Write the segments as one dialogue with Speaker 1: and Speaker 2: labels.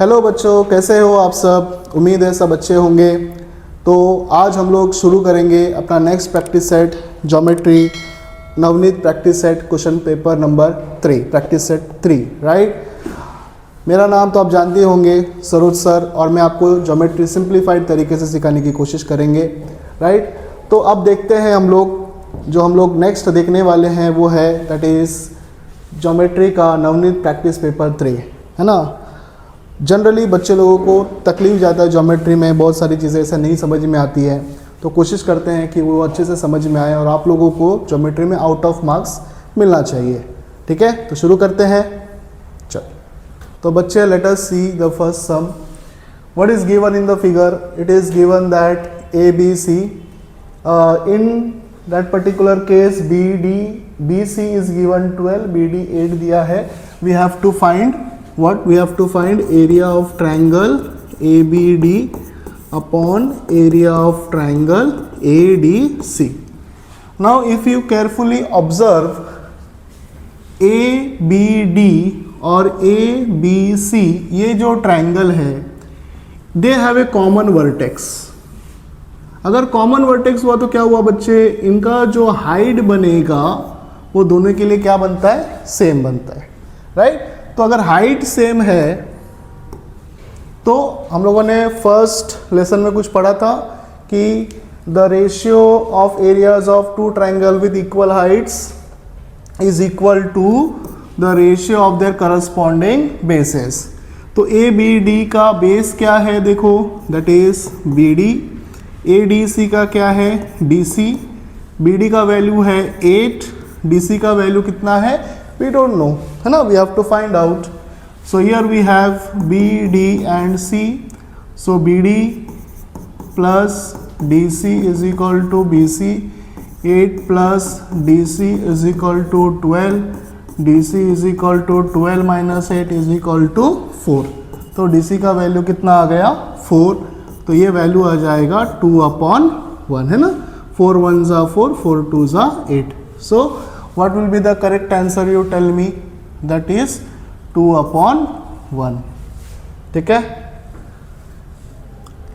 Speaker 1: Hello बच्चों, कैसे हो आप सब। उम्मीद है सब अच्छे होंगे। तो आज हम लोग शुरू करेंगे अपना next practice set geometry Navneet practice set question paper number 3 practice set 3 right. मेरा नाम तो आप जानते होंगे सरोज सर, और मैं आपको ज्योमेट्री सिंप्लीफाइड तरीके से सिखाने की कोशिश करेंगे राइट। तो अब देखते हैं हम लोग नेक्स्ट देखने वाले हैं वो है दैट इज़ ज्योमेट्री का नवनीत प्रैक्टिस पेपर 3 है ना। जनरली बच्चे लोगों को तकलीफ ज़्यादा है ज्योमेट्री में, बहुत सारी चीज़ें ऐसा नहीं समझ में आती है, तो कोशिश करते हैं कि वो अच्छे से समझ में आए और आप लोगों को ज्योमेट्री में आउट ऑफ मार्क्स मिलना चाहिए। ठीक है, तो शुरू करते हैं। चल तो बच्चे let us see the first sum. What is given in the figure? It is given that A B C, in that particular case B C is given 12, B D 8 दिया है। We have to find what? We have to find area of triangle ABD upon area of triangle ADC. Now if you carefully observe ABD और ABC, ये जो triangle है they have a common vertex. अगर common vertex हुआ तो क्या हुआ बच्चे, इनका जो हाइट बनेगा वो दोनों के लिए क्या बनता है? सेम बनता है राइट। तो अगर हाइट सेम है तो हम लोगों ने फर्स्ट लेसन में कुछ पढ़ा था कि the ratio of areas of two triangle with equal heights is equal to the ratio of their corresponding bases. तो ए बी डी का बेस क्या है देखो, that is B D. A D C का क्या है? D C. बी डी का value है 8, डी सी का वैल्यू कितना है? We don't know, है ना, we have to find out. So here we have B, D and C. So BD plus DC is equal to BC. 8 plus DC is equal to 12. DC is equal to 12 minus 8 is equal to 4. तो DC का value कितना आ गया? 4. तो ये value आ जाएगा 2/1 है ना। 4 1s are 4, 4 2s are 8. So what will be the correct answer? You tell me. That is 2/1. ठीक है,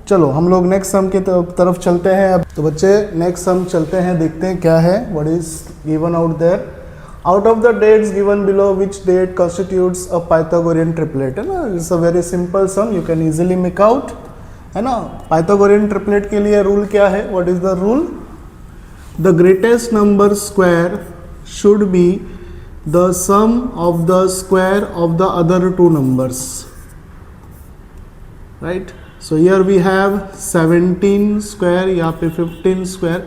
Speaker 1: चलो हम लोग नेक्स्ट सम की तरफ चलते हैं। अब तो बच्चे नेक्स्ट सम चलते हैं, देखते हैं क्या है। What is given out there? Out of the dates given below, which date constitutes a Pythagorean triplet? है ना, it's a very simple sum, you can easily make out, है ना। Pythagorean triplet के लिए रूल क्या है? What is the rule? The greatest number square should be the sum of the square of the other two numbers, right? So here we have 17 square, यहाँ पे 15 square.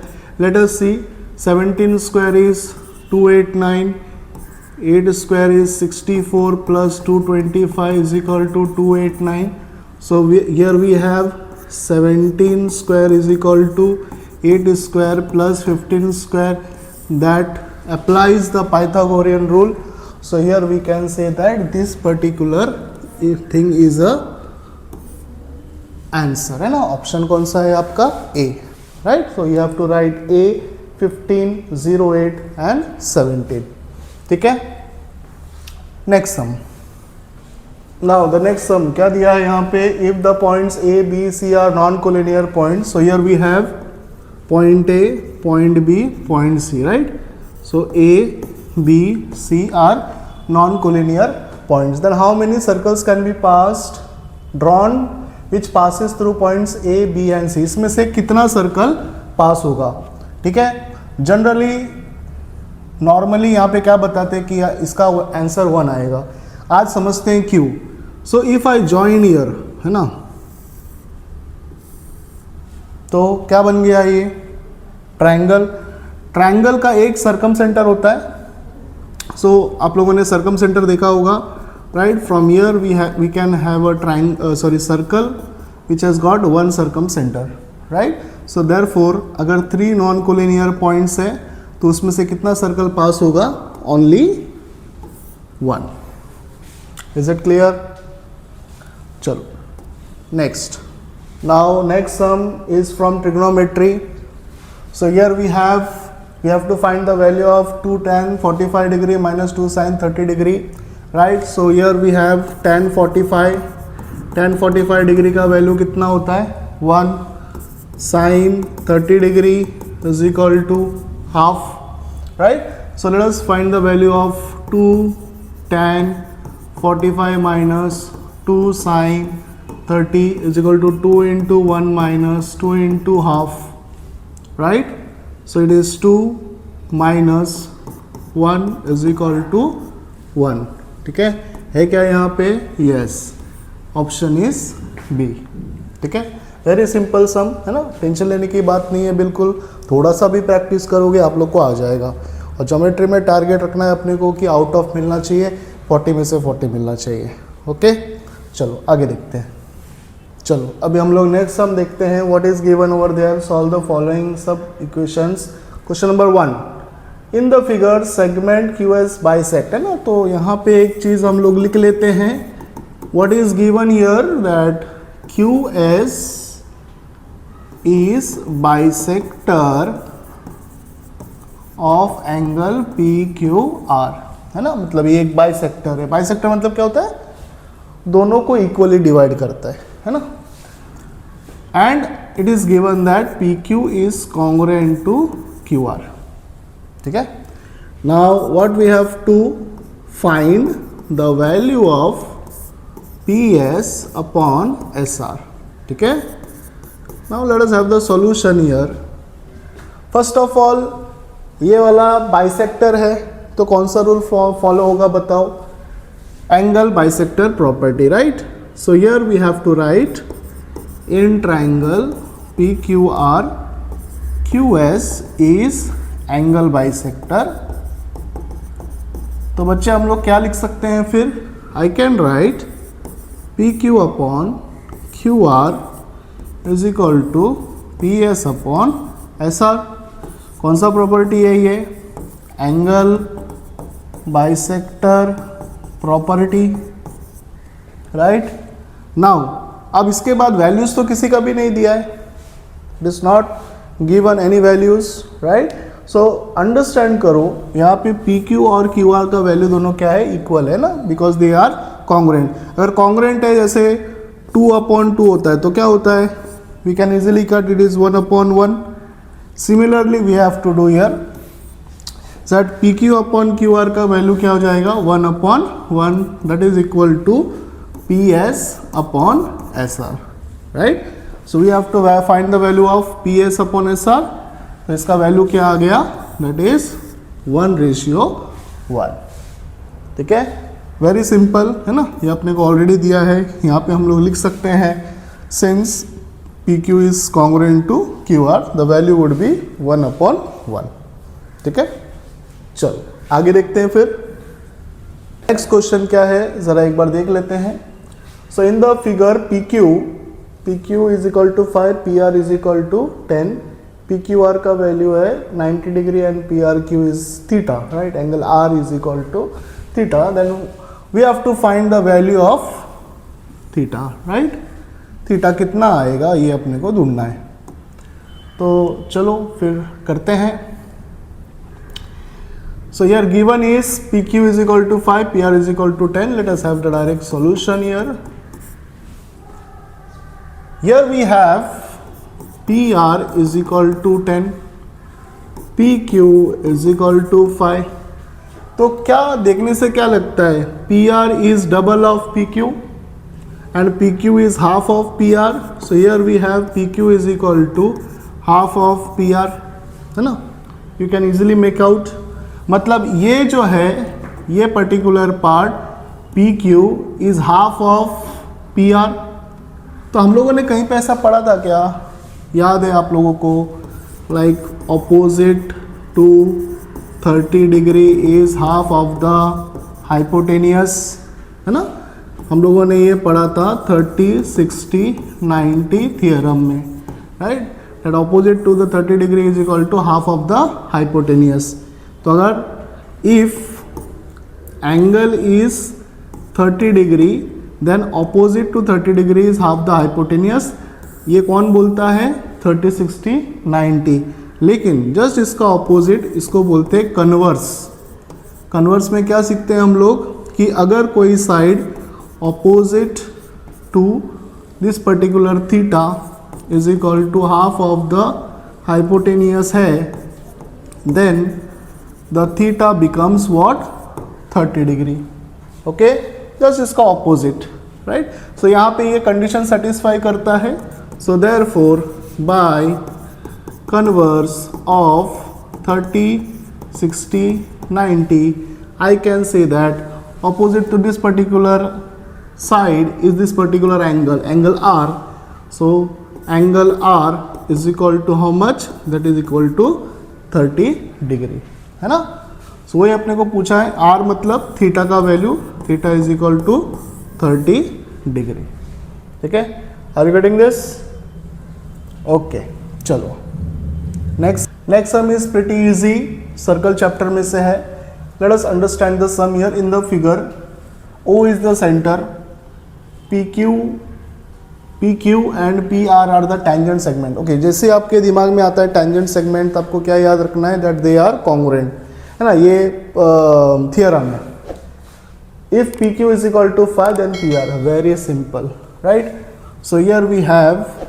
Speaker 1: Let us see, 17 square is 289, 8 square is 64 plus 225 is equal to 289. So here we have 17 square is equal to 8 square plus 15 square, that applies the Pythagorean rule. So here we can say that this particular thing is a answer, है ना। Option कौन सा है आपका? A, right? So you have to write A, 15, 08 and 17. ठीक है, next sum. Now the next sum क्या दिया है यहाँ पे? If the points A, B, C are non-collinear points, so here we have point A, point B, point C, right? So A, B, C are non-collinear points. Then how many circles can be drawn which passes through points A, B and C? इसमें से कितना circle pass होगा? ठीक है, generally normally यहाँ पे क्या बताते हैं कि इसका आंसर 1 आएगा। आज समझते हैं क्यों। सो इफ आई जॉइन ईयर, है ना, तो क्या बन गया ये? ट्रायंगल। ट्रायंगल का एक सर्कम सेंटर होता है। सो आप लोगों ने सर्कम सेंटर देखा होगा right. From here we can have a circle which has got 1 circumcentre right. So therefore अगर 3 नॉन कोलिनियर पॉइंट्स है तो उसमें से कितना सर्कल पास होगा? ओनली 1। Is it clear? चलो next. Now next sum is from trigonometry. So here we have to find the value of 2 tan 45 degree minus 2 sin 30 degree, right? So here we have tan 45 tan 45 degree का value कितना होता है 1, sin 30 degree is equal to half, right. So let us find the value of 2 tan 45 minus 2 sin 30 is equal to 2 into 1 minus 2 into half, right. So it is 2 minus 1 is equal to 1. ठीक है क्या यहाँ पे? Yes, option is B. ठीक है, very simple सम है ना, tension लेने की बात नहीं है बिल्कुल. थोड़ा सा भी प्रैक्टिस करोगे आप लोग को आ जाएगा. और ज्योमेट्री में टारगेट रखना है अपने को कि आउट ऑफ मिलना चाहिए, 40 में से 40 मिलना चाहिए. ओके, चलो आगे देखते हैं. चलो अभी हम लोग नेक्स्ट सम देखते हैं. What is given over there, solve the following sub equations. Question number 1, in the figure segment Q S bisect, है ना. तो यहाँ पे एक चीज़ हम लोग लिख लेते हैं. What is given here that Q S is bisector of angle P Q are, है ना. मतलब ये एक बाइसेक्टर है. बाइसेक्टर मतलब क्या होता है? दोनों को इक्वली डिवाइड करता है ना. And it is given that P Q is congruent to Q R. ठीक है. Now what we have to find the value of P S upon S R. ठीक है. Now let us have the solution here. First of all ये वाला bisector है तो कौन सा रूल फॉलो होगा बताओ? Angle bisector property, right. So here we have to write in triangle P Q R Q S is angle bisector. तो बच्चे हम लोग क्या लिख सकते हैं फिर? I can write P Q upon Q R is equal to P S upon S R. कौन सा प्रॉपर्टी है ये? Angle bisector property, right. Now अब इसके बाद वैल्यूज तो किसी का भी नहीं दिया है. It is not given any values, right. So understand करो यहाँ पे पी क्यू और क्यू आर का वैल्यू दोनों क्या है? इक्वल है ना, बिकॉज दे आर कॉन्ग्रुएंट. अगर कॉन्ग्रुएंट है जैसे 2/2 होता है तो क्या होता है? We can easily cut, it is 1/1. Similarly we have to do here that P Q upon Q R का वैल्यू क्या हो जाएगा? 1/1, that is equal to P S upon S R, right. So we have to find the value of P S upon S R. तो इसका value क्या आ गया? That is 1:1. ठीक है, वेरी सिंपल है ना. ये अपने को ऑलरेडी दिया है. यहाँ पे हम लोग लिख सकते हैं since P Q is congruent to Q R the value would be 1/1. ठीक है, चलो आगे देखते हैं फिर. नेक्स्ट क्वेश्चन क्या है जरा एक बार देख लेते हैं. So in the figure P Q is equal to 5, P R is equal to 10. P Q R का वैल्यू है 90 degree and P R Q is theta, right. Angle R is equal to theta. Then we have to find the value of theta, right. Theta कितना आएगा ये अपने को ढूंढना है. तो चलो फिर करते हैं. So here given is P Q is equal to 5, P R is equal to 10. Let us have the direct solution here. Here we have P R is equal to 10, P Q is equal to 5. तो क्या देखने से क्या लगता है? P R is double of P Q and PQ is half of PR. So here we have PQ is equal to half of PR, है ना. You can easily make out. मतलब ये जो है ये particular part PQ is half of PR. तो हम लोगों ने कहीं पे ऐसा पढ़ा था क्या? याद है आप लोगों को? Like opposite to 30 degree is half of the hypotenuse, है ना. हम लोगों ने ये पढ़ा था 30, 60, 90 थियरम में, right. That opposite to the 30 degree is equal to half of the hypotenuse. तो अगर if angle is 30 degree then opposite to 30 degree is half the hypotenuse. ये कौन बोलता है? 30, 60, 90. लेकिन जस्ट इसका ऑपोजिट इसको बोलते हैं कन्वर्स. कन्वर्स में क्या सीखते हैं हम लोग कि अगर कोई side opposite to this particular theta is equal to half of the hypotenuse है, then the theta becomes what? 30 degree. Okay, just इसका ऑपोजिट, राइट. सो यहाँ पे ये कंडीशन सेटिस्फाई करता है. So therefore by converse of 30, 60, 90, I can say that opposite to this particular side is this particular angle R. So angle R is equal to how much? That is equal to 30 degree, है ना. सो वही अपने को पूछा है, R मतलब theta का value, theta is equal to 30 degree. ठीक है, are you getting this? Okay, चलो next sum is pretty easy, circle chapter में से है. Let us understand the sum here. In the figure O is the center, PQ and PR are the tangent segment. Okay, जैसे आपके दिमाग में आता है tangent segment, तो आपको क्या याद रखना है? that they are congruent, है ना. ये थियरम है. if PQ is equal to phi then PR, very simple, right. So here we have,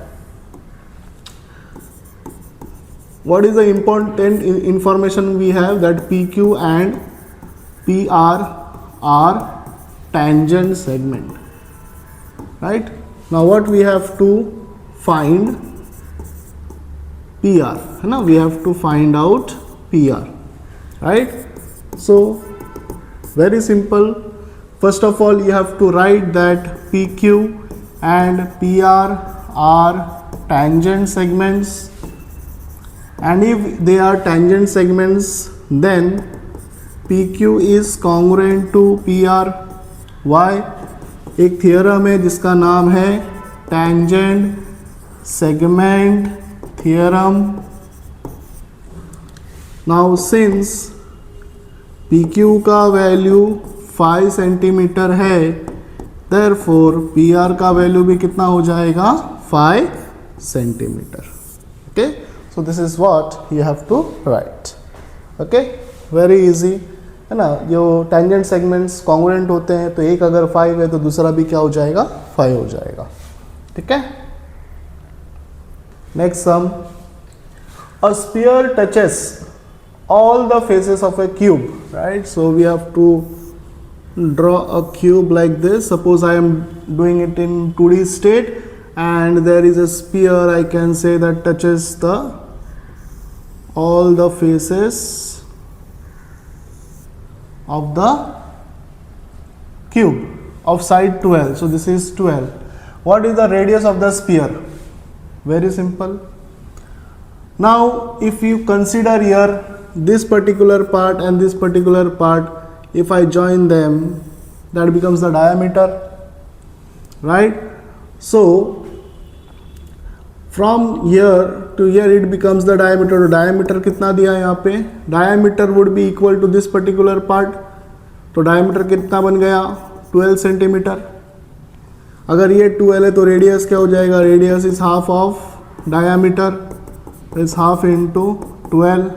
Speaker 1: what is the important information we have? That PQ and PR are tangent segment, right. Now what we have to find? PR, है ना. we have to find out PR, right. So very simple. First of all, you have to write that PQ and PR are tangent segments, and if they are tangent segments, then PQ is congruent to PR. Why? एक theorem है जिसका नाम है tangent segment theorem. Now since PQ का value 5 centimetre है, therefore PR का value भी कितना हो जाएगा? 5 centimetre. Okay, so this is what you have to write. Okay, very easy, है ना. जो टेंजेंट सेगमेंट्स कॉन्ग्रुएंट होते हैं, तो एक अगर 5 है तो दूसरा भी क्या हो जाएगा? 5 हो जाएगा. ठीक है. Next sum. A sphere touches all the faces of a cube, right. So we have to draw a cube like this. Suppose I am doing it in 2D state and there is a sphere, I can say, that touches all the faces of the cube of side 12. So this is 12. What is the radius of the sphere? Very simple. Now if you consider here this particular part and this particular part, if I join them, that becomes the diameter, right. So from here to here it becomes the diameter. तो diameter कितना दिया है यहाँ पे? Diameter would be equal to this particular part. तो diameter कितना बन गया? 12 सेंटीमीटर. अगर ये 12 है तो रेडियस क्या हो जाएगा? Radius is half of diameter, is half into 12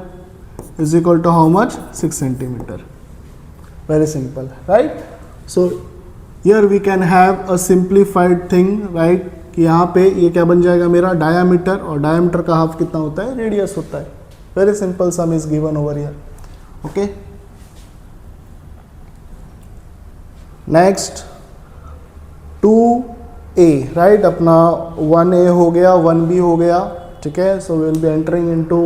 Speaker 1: is equal to how much? 6 centimeter. Very simple, right. So here we can have a simplified thing, right, कि यहाँ पे ये क्या बन जाएगा मेरा? डायामीटर, और डायामीटर का हाफ कितना होता है? रेडियस होता है. Very simple sum is given over here. Okay, next 2A, right. अपना 1A हो गया, 1B हो गया. ठीक है. So we will be entering into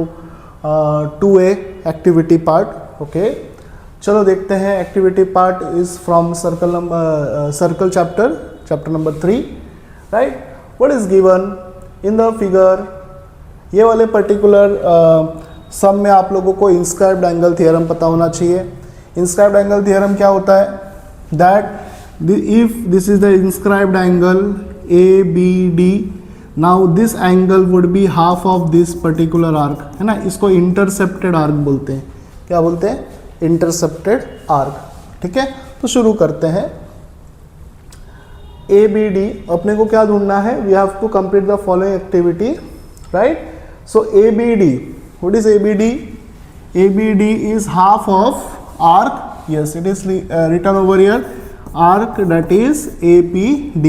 Speaker 1: 2A activity part. Okay, चलो देखते हैं. Activity part is from circle chapter number 3, right. What is given in the figure? ये वाले पर्टिकुलर सम में आप लोगों को इंस्क्राइब्ड एंगल थ्योरम पता होना चाहिए. इंस्क्राइब्ड एंगल थ्योरम क्या होता है? That if this is the inscribed angle ABD, now this angle would be half of this particular arc, है ना. इसको इंटरसेप्टेड आर्क बोलते हैं. क्या बोलते हैं? Intercepted arc. ठीक है. तो शुरू करते हैं. ABD अपने को क्या ढूंढना है? We have to complete the following activity, right. So ABD, what is ABD? ABD is half of arc. Yes, it is written over here, arc, that is APD.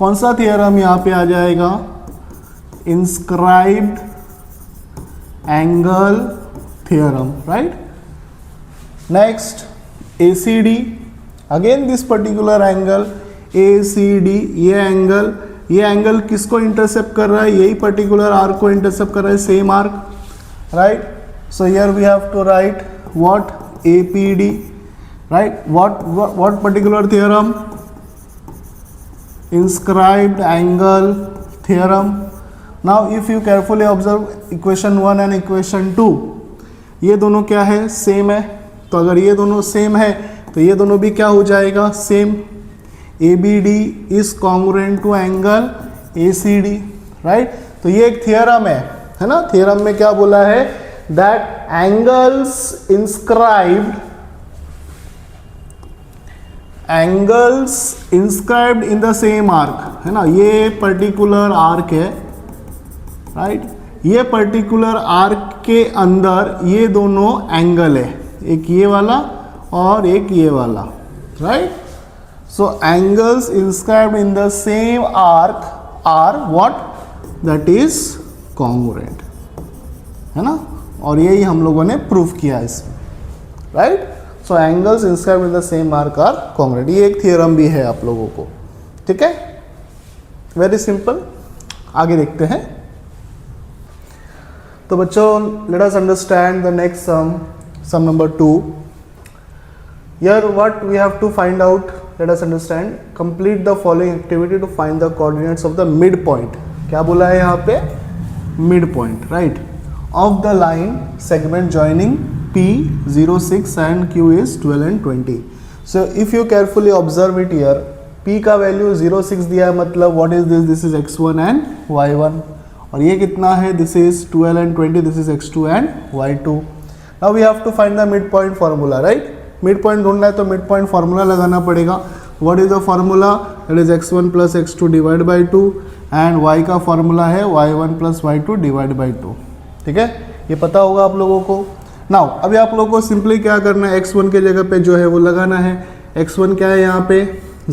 Speaker 1: कौन सा थियरम यहाँ पे आ जाएगा, inscribed angle theorem, right. Next ACD, again this particular angle ACD, ये angle किसको intercept कर रहा है, यही पर्टिकुलर आर्क को इंटरसेप्ट कर रहा है, same arc, right. So here we have to write what, APD, right. What particular theorem, inscribed angle theorem. Now if you carefully observe equation 1 and equation 2, ये दोनों क्या है, सेम है। तो अगर ये दोनों सेम है तो ये दोनों भी क्या हो जाएगा, same. ABD is congruent to angle ACD, right. तो ये एक थियरम है ना। थियरम में क्या बोला है, that angles inscribed in the same arc, है ना। ये पर्टिकुलर आर्क है, राइट। ये पर्टिकुलर आर्क के अंदर ये दोनों एंगल है, एक ये वाला और एक ये वाला, right. So angles inscribed in the same arc are what, that is congruent, है ना। और यही हम लोगों ने प्रूफ किया इसमें, right. So angles inscribed in the same arc are congruent, ये एक थियरम भी है आप लोगों को, ठीक है। वेरी सिंपल, आगे देखते हैं। तो बच्चों let us understand the next sum number 2। Here what we have to find out, let us understand, complete the following activity to find the coordinates of the mid point. क्या बोला है यहाँ पे, mid point, right, of the line segment joining P 06 and Q is 12 and 20. So if you carefully observe it here, P का value 06 दिया है, मतलब what is this, this is x1 and y1, और ये कितना है, this is 12 and 20, this is x2 and y2. Now we have to find the midpoint formula, right? midpoint ढूंढना है तो midpoint formula लगाना पड़ेगा। What is the formula? That is x1 plus x2 divided by 2 and y का formula है y1 plus y2 divided by 2, ठीक है, ये पता होगा आप लोगों को। नाउ अभी आप लोगों को सिंपली क्या करना है, x1 के जगह पे जो है वो लगाना है। x1 क्या है यहाँ पे,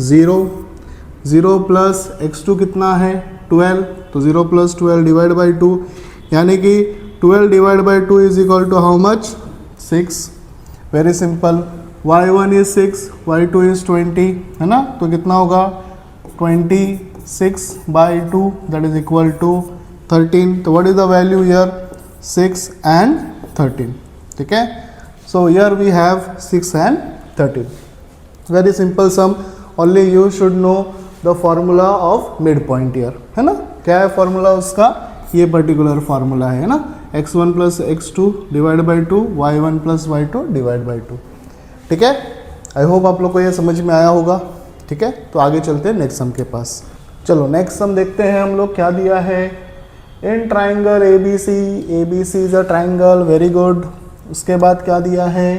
Speaker 1: 0 प्लस x2 कितना है, 12, तो 0 प्लस 12 डिवाइड बाई 2, यानी कि 12 divide by 2 is equal to how much, 6। Very simple, y1 is 6, y2 is 20, है ना। तो कितना होगा, 26 by 2 that is equal to 13। तो what is the value here, 6 and 13, ठीक है। So here we have 6 and 13, very simple sum, only you should know the formula of mid point here, है ना। क्या है फॉर्मूला उसका, ये पर्टिकुलर फॉर्मूला है ना, x1 plus x2 divide by 2, y1 plus y2 divide by 2, ठीक है। आई होप आप लोग को ये समझ में आया होगा, ठीक है। तो आगे चलते हैं नेक्स्ट सम के पास। चलो नेक्स्ट सम देखते हैं हम लोग, क्या दिया है, इन triangle ABC is a triangle, very good. उसके बाद क्या दिया है,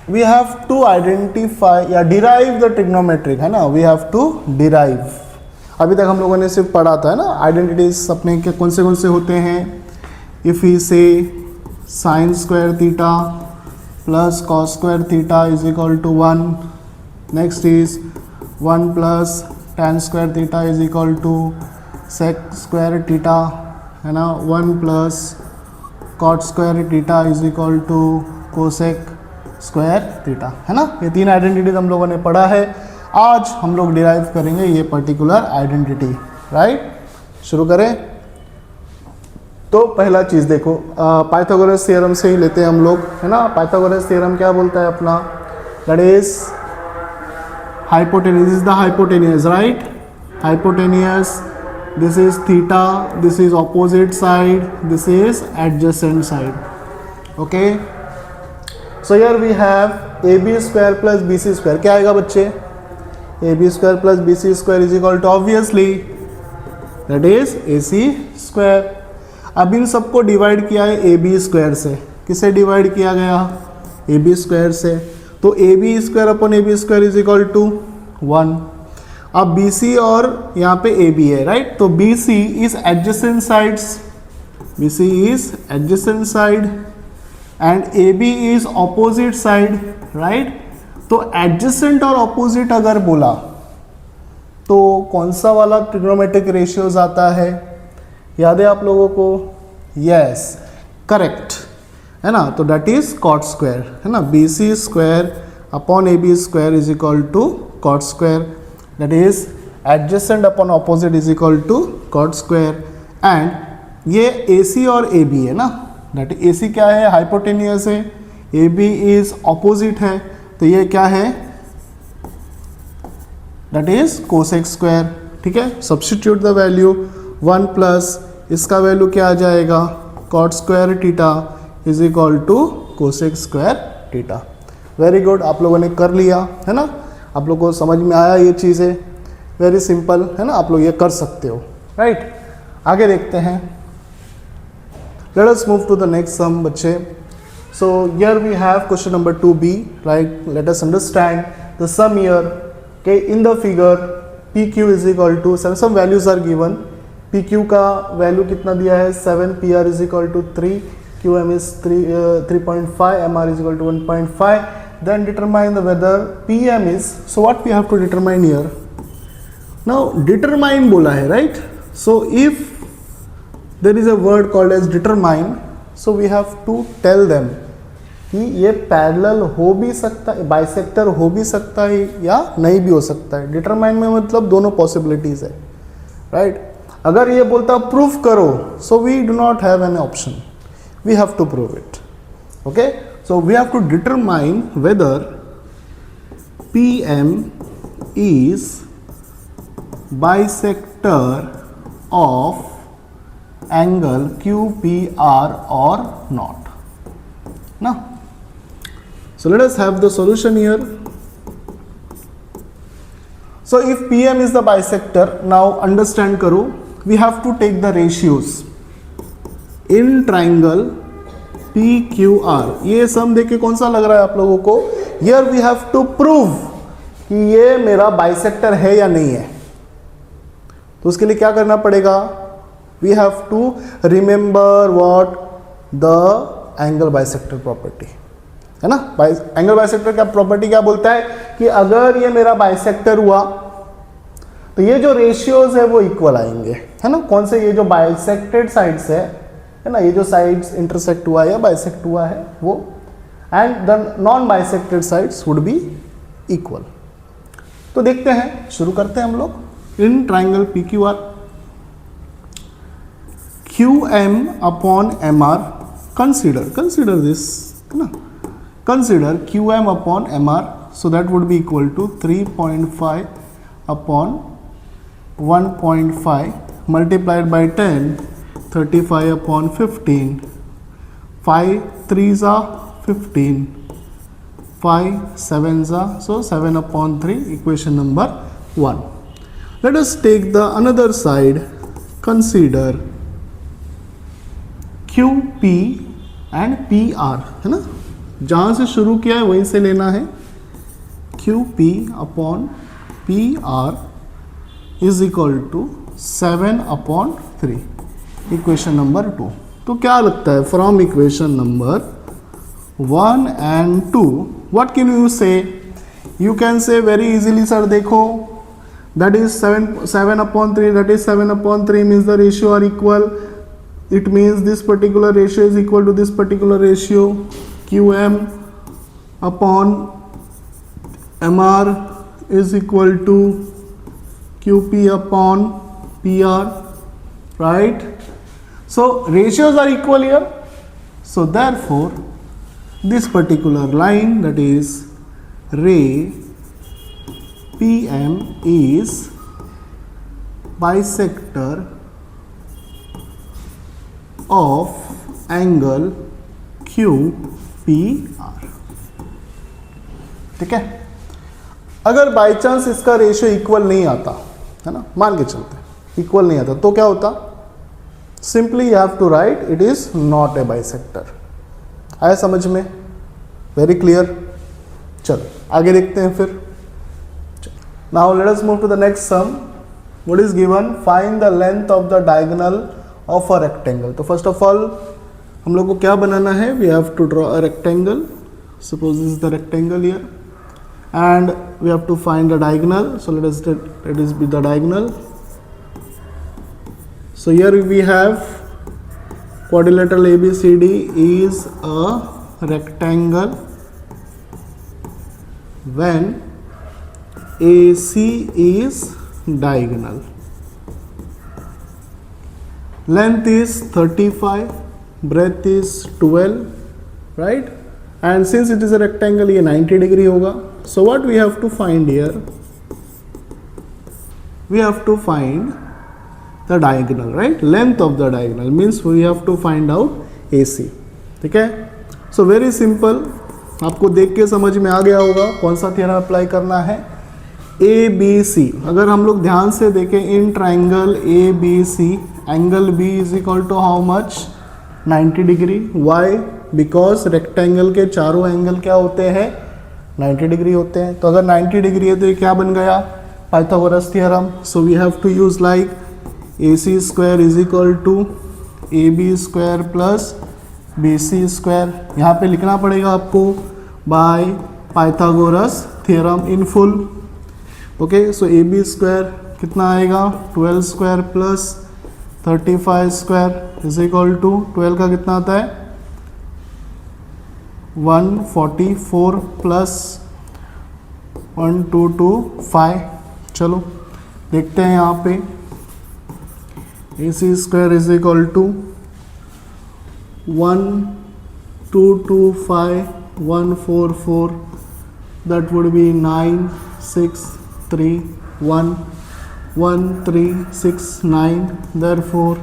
Speaker 1: वी हैव टू आइडेंटिफाई या डिराइव द ट्रिग्नोमेट्रिक, है ना, वी हैव टू डिराइव। अभी तक हम लोगों ने सिर्फ पढ़ा था, है ना, आइडेंटिटीज अपने के कौन से होते हैं। If we say sine square theta plus cos square theta is equal to 1, next is 1 plus tan square theta is equal to sec square theta, है ना, 1 plus cot square theta is equal to cosec square theta, है ना। ये 3 identities हम लोगों ने पढ़ा है। आज हम लोग डिराइव करेंगे ये पर्टिकुलर आइडेंटिटी, राइट। शुरू करें। तो पहला चीज़ देखो, पाइथागोरस थ्योरम से ही लेते हैं हम लोग, है ना। पाइथागोरस थ्योरम क्या बोलता है अपना, that is hypotenuse, is the hypotenuse, right? Hypotenuse, this is theta, this is opposite side, this is adjacent side, okay? So here we have AB square plus BC square, क्या आएगा बच्चे, AB square plus BC square is equal to obviously that is AC square। अब इन सबको divide किया है AB square से, किसे divide किया गया, AB square से, तो AB square upon AB square is equal to 1। अब BC और यहाँ पे AB है, राइट। तो BC is adjacent sides, BC is adjacent side and AB is opposite side, right. तो एडजेसेंट और ऑपोजिट अगर बोला तो कौन सा वाला ट्रिग्नोमेट्रिक रेशियोज आता है, याद है आप लोगों को? यस, करेक्ट है ना, तो दैट इज कॉट स्क्वायर है ना, B C square upon A B square is equal to cot square, that is adjacent upon opposite is equal to cot square. And ये ए सी और ए बी है ना, that ए सी क्या है, hypotenuse है, A B is opposite है, तो ये क्या है, दैट इज कोसेक स्क्वायर। ठीक है, सब्स्टिट्यूट द वैल्यू 1 प्लस इसका वैल्यू क्या आ जाएगा, cot square theta is equal to cosec square theta. Very good, आप लोगों ने कर लिया है ना, आप लोगों को समझ में आया ये चीज़ें, वेरी सिंपल है ना, आप लोग ये कर सकते हो, राइट। आगे देखते हैं, let us move to the next sum बच्चे। So here we have question number 2b, right. Let us understand the sum here के in the figure P Q is equal to some values are given. P Q का value कितना दिया है 7, P R is equal to 3, Q M is 3.5, M R is equal to 1.5. Then determine the whether PM is, so what we have to determine here, now determine बोला है, right? So if there is a word called as determine, so we have to tell them कि ये parallel हो भी सकता है, bisector हो भी सकता है या नहीं भी हो सकता है। डिटरमाइन में मतलब दोनों पॉसिबिलिटीज है, राइट। अगर ये बोलता प्रूफ करो, so we do not have an option, we have to prove it, okay. So we have to determine whether PM is bisector of angle QPR or not. Now, so let us have the solution here. So if PM is the bisector, now understand करो, we have to take the ratios in triangle PQR। ये सम देख के कौन सा लग रहा है आप लोगों को, here we have to prove कि ये मेरा बाइसेक्टर है या नहीं है। तो उसके लिए क्या करना पड़ेगा, we have to remember what the angle bisector property है ना। एंगल बाइसेक्टर का प्रॉपर्टी क्या बोलता है कि अगर ये मेरा बाइसेक्टर हुआ तो ये जो रेशियोज है वो इक्वल आएंगे, है ना। कौन से, ये जो बाइसेक्टेड साइड्स है ना, ये जो साइड्स इंटरसेक्ट हुआ है या बाइसेक्ट हुआ है वो, and the non bisected sides would be equal. तो देखते हैं, शुरू करते हैं हम लोग। In triangle P Q R, Q M upon M R, consider this है ना, consider Q M upon M R, so that would be equal to 3.5 upon 1.5 multiplied by 10, 35 upon 15, 5 3s are 15, 5 7s are, so 7 upon 3, equation number 1. Let us take the another side, consider QP and PR है ना, जहाँ से शुरू किया है वहीं से लेना है। QP upon PR is equal to 7 upon 3, equation number 2। तो क्या लगता है, from equation number 1 and 2 what can you say, you can say very easily, sir देखो that is 7 upon 3, that is 7 upon 3 means the ratio are equal, it means this particular ratio is equal to this particular ratio. QM upon MR is equal to QP upon PR, right? So ratios are equal here, so therefore this particular line, that is ray PM is bisector of angle QPR। ठीक है, अगर by chance इसका ratio equal नहीं आता है ना, मान के चलते इक्वल नहीं आता, तो क्या होता, simply you have to write it is not a bisector. आया समझ में, वेरी क्लियर। चलो आगे देखते हैं फिर। Now let us move to the next sum. What is given, find the length of the diagonal of a rectangle. तो first of all हम लोग को क्या बनाना है, we have to draw a rectangle. Suppose this is the rectangle here and we have to find the diagonal. So let us be the diagonal. So here we have quadrilateral ABCD is a rectangle when AC is diagonal. Length is 35, breadth is 12, right? And since it is a rectangle, ये 90 degree होगा. So what we have to find here? We have to find the diagonal, right? Length of the diagonal means we have to find out AC. ठीक है? So very simple. आपको देख के समझ में आ गया होगा कौन सा थ्योरम अप्लाई करना है. ABC, अगर हम लोग ध्यान से देखें in triangle ABC, angle B is equal to how much? 90 degree. Why? Because rectangle के चारों एंगल क्या होते हैं? 90 डिग्री होते हैं. तो अगर 90 डिग्री है तो ये क्या बन गया? Pythagoras theorem. So we have to use like AC square is equal to AB square plus BC square. यहाँ पे लिखना पड़ेगा आपको by Pythagoras theorem in full. Okay, so AB square कितना आएगा? 12 square plus 35 square is equal to 12 का कितना आता है? 144 प्लस 1225. चलो देखते हैं यहाँ पे. AC square is equal to 1225 144, that would be 9631 1369. Therefore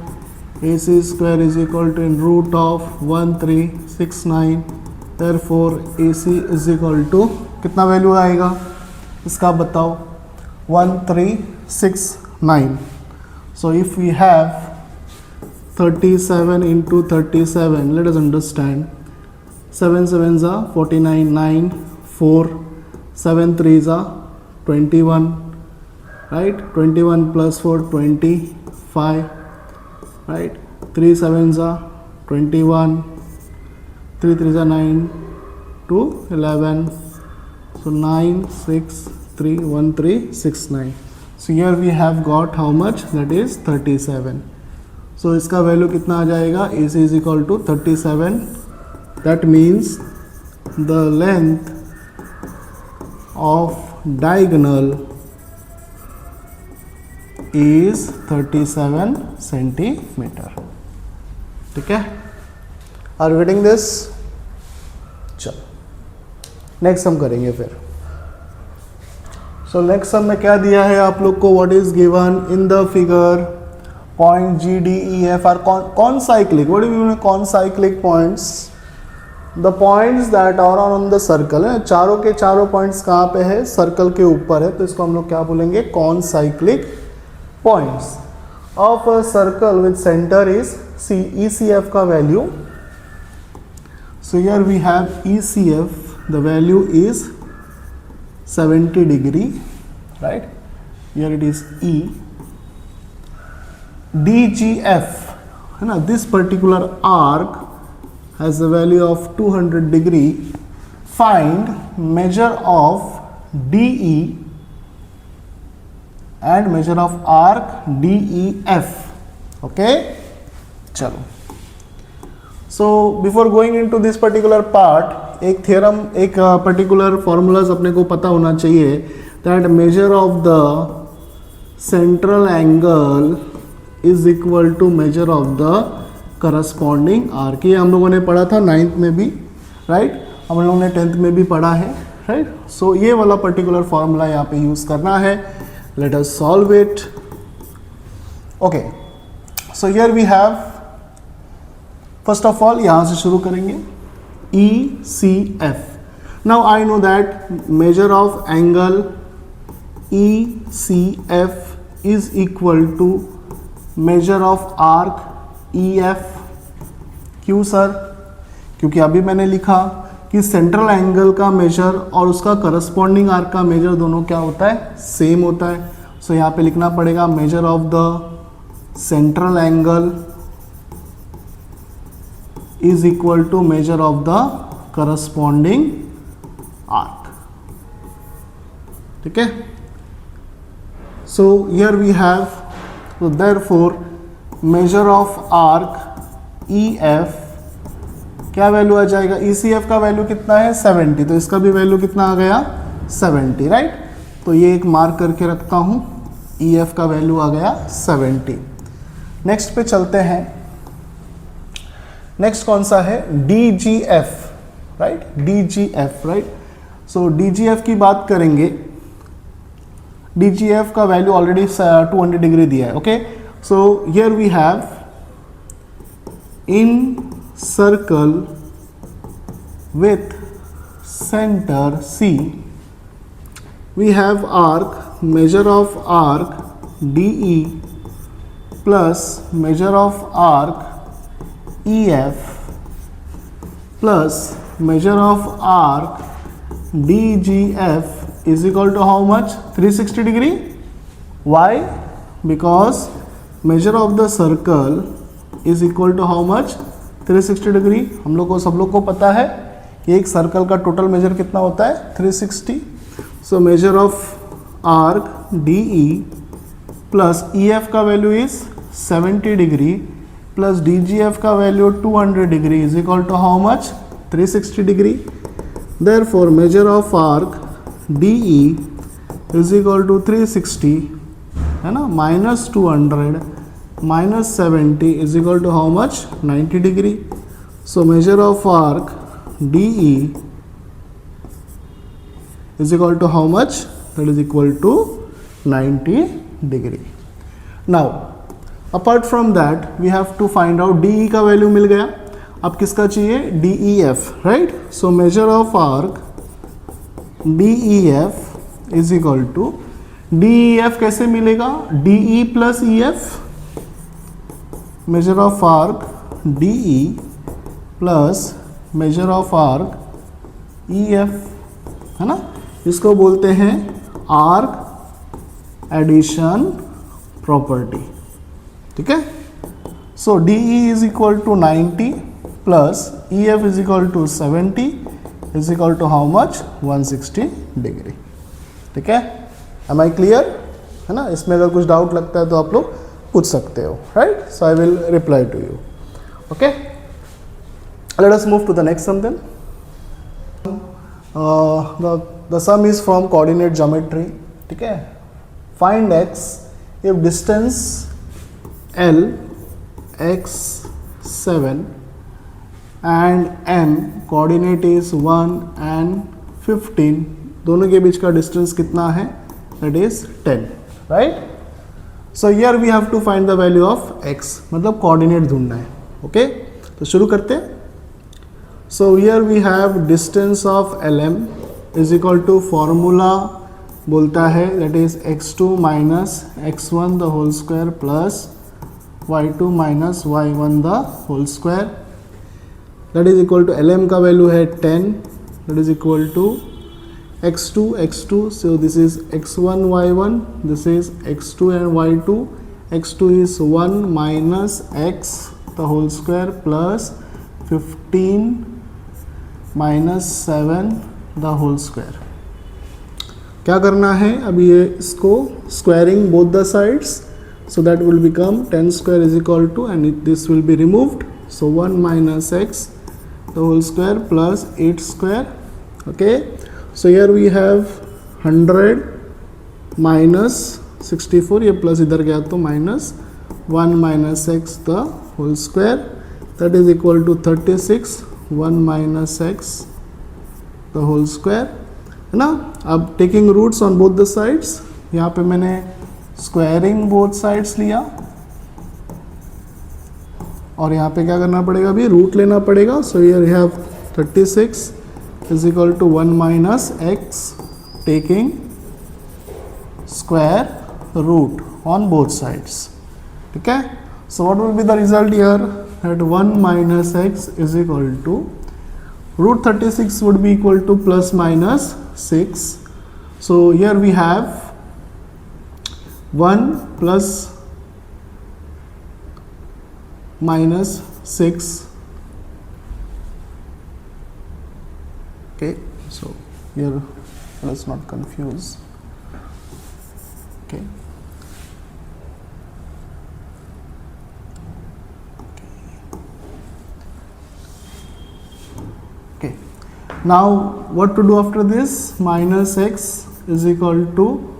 Speaker 1: AC square is equal to in root of 1369. Therefore AC is equal to कितना वैल्यू आएगा इसका बताओ? 1369. So if we have 37 into 37, let us understand 7 7s are 49, 9 4 7 3s are 21, right? 21 plus 4 25, right? 3 7s are 21, 3 3s are 9 2 11. So 9 6 3 1 3 6 9. So here we have got how much? That is 37. So इसका value कितना आ जाएगा? AC is equal to 37. That means the length of diagonal is 37 centimeter. ठीक है? Are you getting this? चलो next हम करेंगे फिर. सो नेक्स्ट सम में क्या दिया है आप लोग को? What is given in the figure? Point GDEF are concyclic. What do you mean concyclic points? The points that are on the circle है. चारों के चारों पॉइंट्स कहाँ पे है? सर्कल के ऊपर है. तो इसको हम लोग क्या बोलेंगे? Concyclic points of a circle with center is C. ECF का value, so here we have ECF, the value is 70 degree, right? Here it is E. DGF है ना, this particular arc has a value of 200 degree. Find measure of DE and measure of arc DEF. Okay, चलो. So before going into this particular part, एक theorem, एक particular formulas अपने को पता होना चाहिए. That measure of the central angle is equal to measure of the corresponding arc. ये हम लोगों ने पढ़ा था 9th में भी, राइट? हम लोगों ने 10th में भी पढ़ा है, राइट? सो ये वाला पर्टिकुलर फॉर्मूला यहाँ पे यूज करना है. Let us solve it. Okay, so here we have, first of all यहाँ से शुरू करेंगे. ECF. Now I know that measure of angle ECF is equal to measure of arc EF. क्यों sir? क्योंकि अभी मैंने लिखा कि सेंट्रल एंगल का मेजर और उसका करस्पॉन्डिंग आर्क का मेजर दोनों क्या होता है? सेम होता है. सो यहाँ पे लिखना पड़ेगा major of the central angle is equal to measure of the corresponding arc. ठीक है. So here we have, so therefore measure of arc EF क्या वैल्यू आ जाएगा, ECF का वैल्यू कितना है 70, तो इसका भी वैल्यू कितना आ गया 70, राइट. तो ये एक मार्क करके रखता हूँ, EF का वैल्यू आ गया 70. नेक्स्ट पे चलते हैं. नेक्स्ट कौन सा है, DGF, राइट, DGF, राइट. सो DGF की बात करेंगे. DGF का वैल्यू ऑलरेडी 200 डिग्री दिया है. Okay, so here we have in circle with center C, we have arc, measure of arc DE plus measure of arc EF plus measure of arc DGF is equal to how much, 360 degree. Why? Because measure of the circle is equal to how much, 360 degree. हम लोग को, सब लोग को पता है कि एक सर्कल का टोटल मेजर कितना होता है 360. So measure of arc DE plus EF का value is 70 degree plus DGF का value 200 degree is equal to how much, 360 degree. Therefore measure of arc DE is equal to 360, है ना, minus 200 minus 70 is equal to how much, 90 degree. So measure of arc DE is equal to how much, that is equal to 90 degree. Now apart from that we have to find out DE का value मिल गया. अब किसका चाहिए, DEF, right. So measure of arc DEF is equal to, DEF कैसे मिलेगा, DE plus EF, measure of arc DE plus measure of arc EF, है ना. इसको बोलते हैं आर्क एडिशन प्रॉपर्टी, ठीक है. So DE is equal to 90 plus EF is equal to 70 is equal to how much, 160 degree, ठीक है. M I clear, है ना. इसमें अगर कुछ डाउट लगता है तो आप लोग पूछ सकते हो, right. So I will reply to you. Okay, let us move to the next sum then. The sum is from coordinate geometry, ठीक है. Find x if distance L x 7 and m coordinate is 1 and 15, दोनों के बीच का distance कितना है, that is 10, right. So here we have to find the value of x, मतलब coordinate ढूंढना है. ओके, तो शुरू करते हैं. So here we have distance of LM is equal to formula बोलता है that is x2 minus x1 the whole square plus y2 minus y1 the whole square, that is equal to LM का value है 10, that is equal to x2, so this is x1 y1, this is x2 and y2. x2 is 1 minus x the whole square plus 15 minus 7 the whole square. क्या करना है, अभी ये इसको squaring both the sides, so that will become 10 square is equal to, and this will be removed, so 1 minus x the whole square plus 8 square. Okay, so here we have 100 minus 64, ये plus इधर गया तो minus 1 minus x the whole square, that is equal to 36, 1 minus x the whole square, है ना. अब taking roots on both the sides, यहाँ पे मैंने स्क्वायरिंग बोथ साइड्स लिया और यहाँ पे क्या करना पड़ेगा, अभी रूट लेना पड़ेगा. So here you have 36 is equal to 1 minus x taking square root on both sides, ठीक है. So what will be the result here, that 1 minus x is equal to root 36 would be equal to plus minus 6. So here we have 1 plus minus 6. Okay, so here let's not confuse. Okay. Okay. Now what to do after this? Minus x is equal to,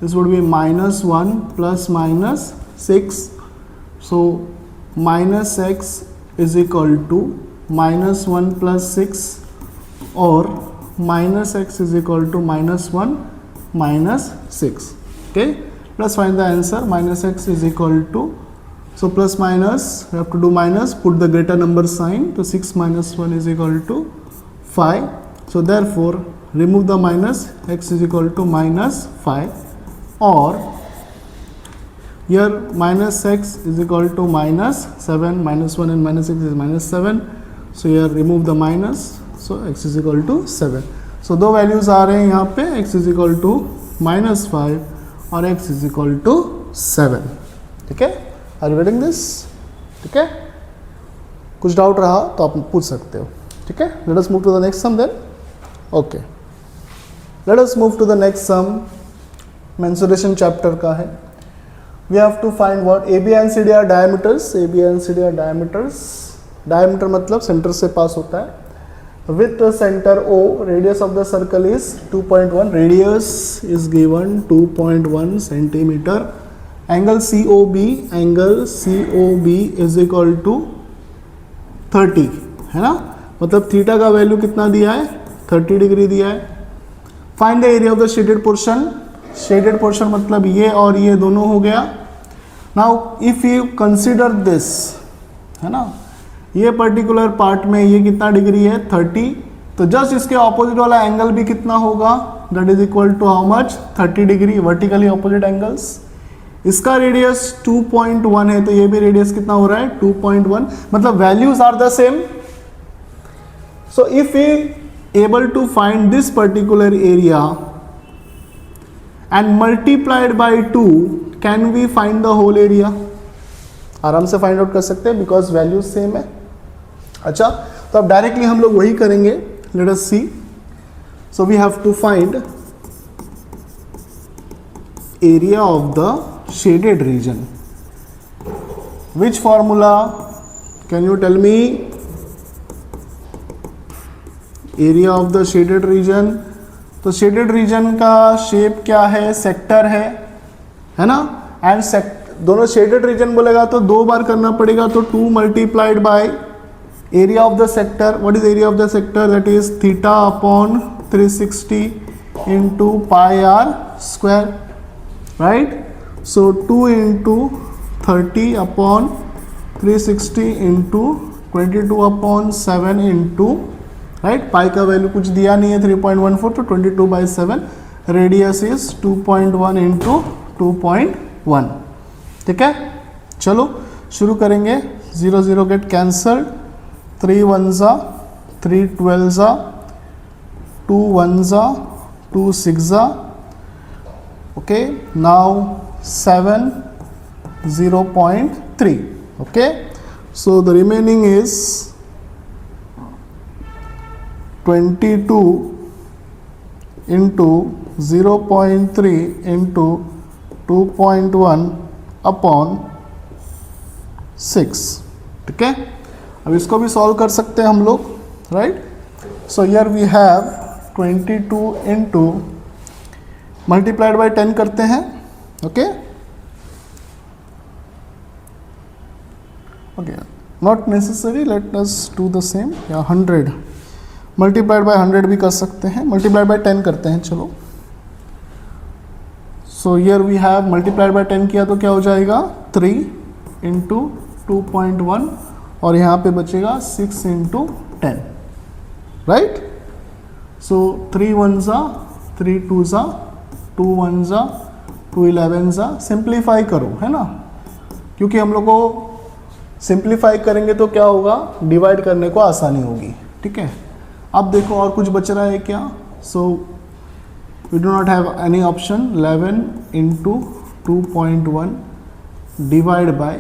Speaker 1: this would be minus 1 plus minus 6. So minus x is equal to minus 1 plus 6 or minus x is equal to minus 1 minus 6. Okay, let's find the answer. Minus x is equal to, so plus minus, we have to do minus, put the greater number sign. So 6 minus 1 is equal to 5. So therefore remove the minus, x is equal to minus 5, or here minus x is equal to minus 7, minus 1 and minus 6 is minus 7. So here remove the minus, so x is equal to 7. So दो values आ रहे हैं यहाँ पे, x is equal to minus 5 और x is equal to 7. ठीक है, are you getting this? ठीक है, कुछ डाउट रहा तो आप पूछ सकते हो. ठीक है, let us move to the next sum then. Okay, let us move to the next sum. Mensuration chapter का है. We have to find what AB and CD are diameters. AB and CD are diameters. Diameter मतलब centre से पास होता है. With the center O, radius of the circle is 2.1. Radius is given 2.1 centimeter. Angle COB is equal to 30, है ना. मतलब theta का value कितना दिया है? 30 डिग्री दिया है. Find the area of the shaded portion. Shaded portion मतलब ये और ये दोनों हो गया. Now if you consider this, है ना, ये पर्टिकुलर पार्ट में ये कितना डिग्री है? 30. तो जस्ट इसके ऑपोजिट वाला एंगल भी कितना होगा? That is equal to how much? 30 degree. Vertically opposite angles. इसका रेडियस 2.1 है तो ये भी रेडियस कितना हो रहा है? 2.1. मतलब values are the same. So if you able to find this particular area and multiplied by 2, can we find the whole area? आराम से फाइंड आउट कर सकते हैं बिकॉज वैल्यूज सेम है. अच्छा, तो अब डायरेक्टली हम लोग वही करेंगे. Let us see. So we have to find area of the shaded region. Which formula? Can you tell me? Area of the shaded region. तो शेडेड रीजन का शेप क्या है? सेक्टर है ना. एंड दोनों शेडेड रीजन बोलेगा तो दो बार करना पड़ेगा. तो 2 multiplied by area of the sector. What is area of the sector? That is theta upon 360 into pi R square, right. So 2 into 30 upon 360 into 22 upon 7 into, right. Pi का value कुछ दिया नहीं है 3.14, तो 22/7. Radius is 2.1 into 2.1. ठीक है, चलो शुरू करेंगे. 0 0 गेट कैंसल्ड. 3 1 जा 3 12 जा 2 1 जा 2 6 जा. Okay, now 7 0.3. Okay, so the remaining is 22 into 0.3 into 2.1 upon 6. ठीक है, अब इसको भी सॉल्व कर सकते हैं हम लोग, right. So here we have 22 into multiplied by 10 करते हैं. Okay, okay, not necessary. Let us do the same. या 100 मल्टीप्लाइड बाय 100 भी कर सकते हैं. मल्टीप्लाइड बाय 10 करते हैं. चलो, so here we have multiplied by 10 किया तो क्या हो जाएगा? 3 इंटू 2.1 और यहाँ पे बचेगा 6 इंटू 10, राइट. सो 3 1 जा 3 2 जा 2 1 जा 2 11 जा. सिंप्लीफाई करो, है ना, क्योंकि हम लोग को सिंप्लीफाई करेंगे तो क्या होगा? डिवाइड करने को आसानी होगी. ठीक है, अब देखो और कुछ बच रहा है क्या? So we do not have any option. 11 into 2.1 divide by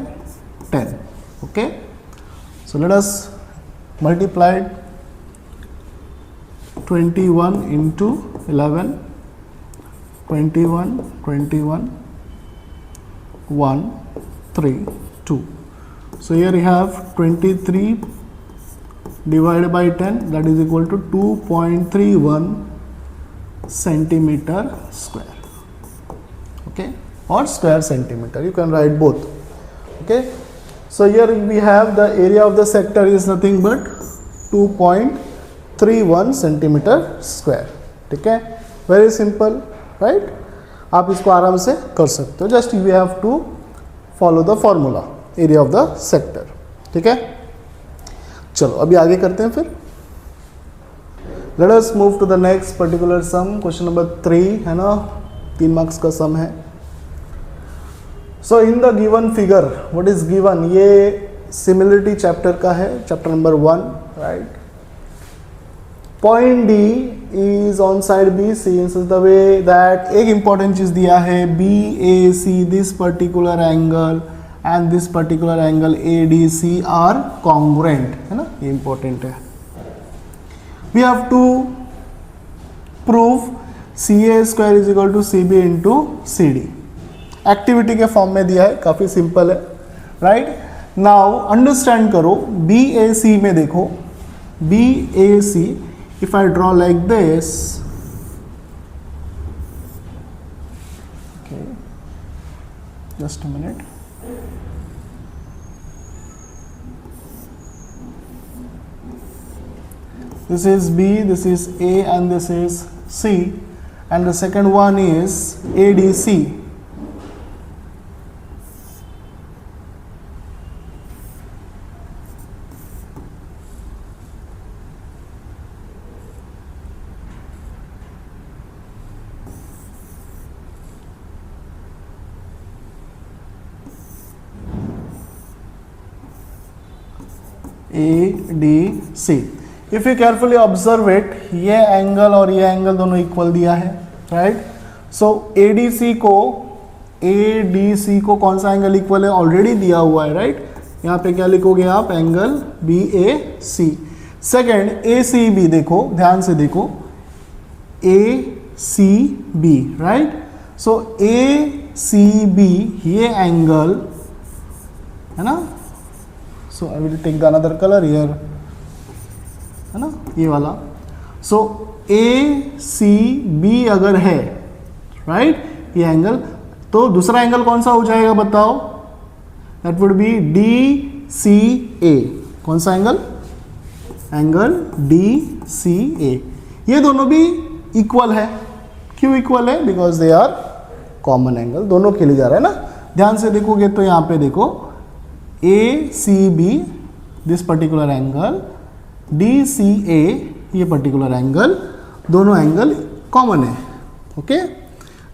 Speaker 1: 10. Okay, so let us multiply 21 into 11 21 21 1 3 2. So here you have 23 divided by 10, that is equal to 2.31 centimeter square. Okay, or square centimeter, you can write both. Okay, so here we have the area of the sector is nothing but 2.31 centimeter square. ठीक है, very simple, right. आप इसको आराम से कर सकते हो, just you have to follow the formula, area of the sector. ठीक है, चलो अभी आगे करते हैं फिर. Let us move to the next particular sum. Question number 3 है ना, 3 मार्क्स का सम है. So in the given figure, what is given, ये सिमिलरिटी चैप्टर का है, chapter number 1, right. Point D is on side B C in such the way that, एक important चीज दिया है, B A C this particular angle and this particular angle A D C are congruent, है ना, ये important है. We have to prove C A square is equal to C B into C D. Activity के form में दिया है, काफी simple है, राइट. नाउ अंडरस्टैंड करो, बी ए सी में देखो, B A C, if I draw like this, okay, just a minute. This is B, this is A, and this is C, and the second one is ADC. ADC. If you carefully observe it, ये angle और ये angle दोनों equal दिया है, right. सो ADC को कौन सा angle equal है, ऑलरेडी दिया हुआ है, राइट. यहाँ पे क्या लिखोगे आप, एंगल BAC. सेकेंड ACB, देखो ध्यान से देखो, ACB, राइट. सो ACB ये एंगल है ना. So I will take the another colour here, है ना, ये वाला. सो ACB अगर है, राइट, ये एंगल, तो दूसरा एंगल कौन सा हो जाएगा बताओ, दैट वुड बी DCA. कौन सा एंगल, एंगल DCA. ये दोनों भी इक्वल है. क्यों इक्वल है, because they are common angle, दोनों के लिए जा रहा है ना. ध्यान से देखोगे तो यहाँ पे देखो, ACB this particular angle, DCA ये पर्टिकुलर एंगल, दोनों एंगल कॉमन है. ओके,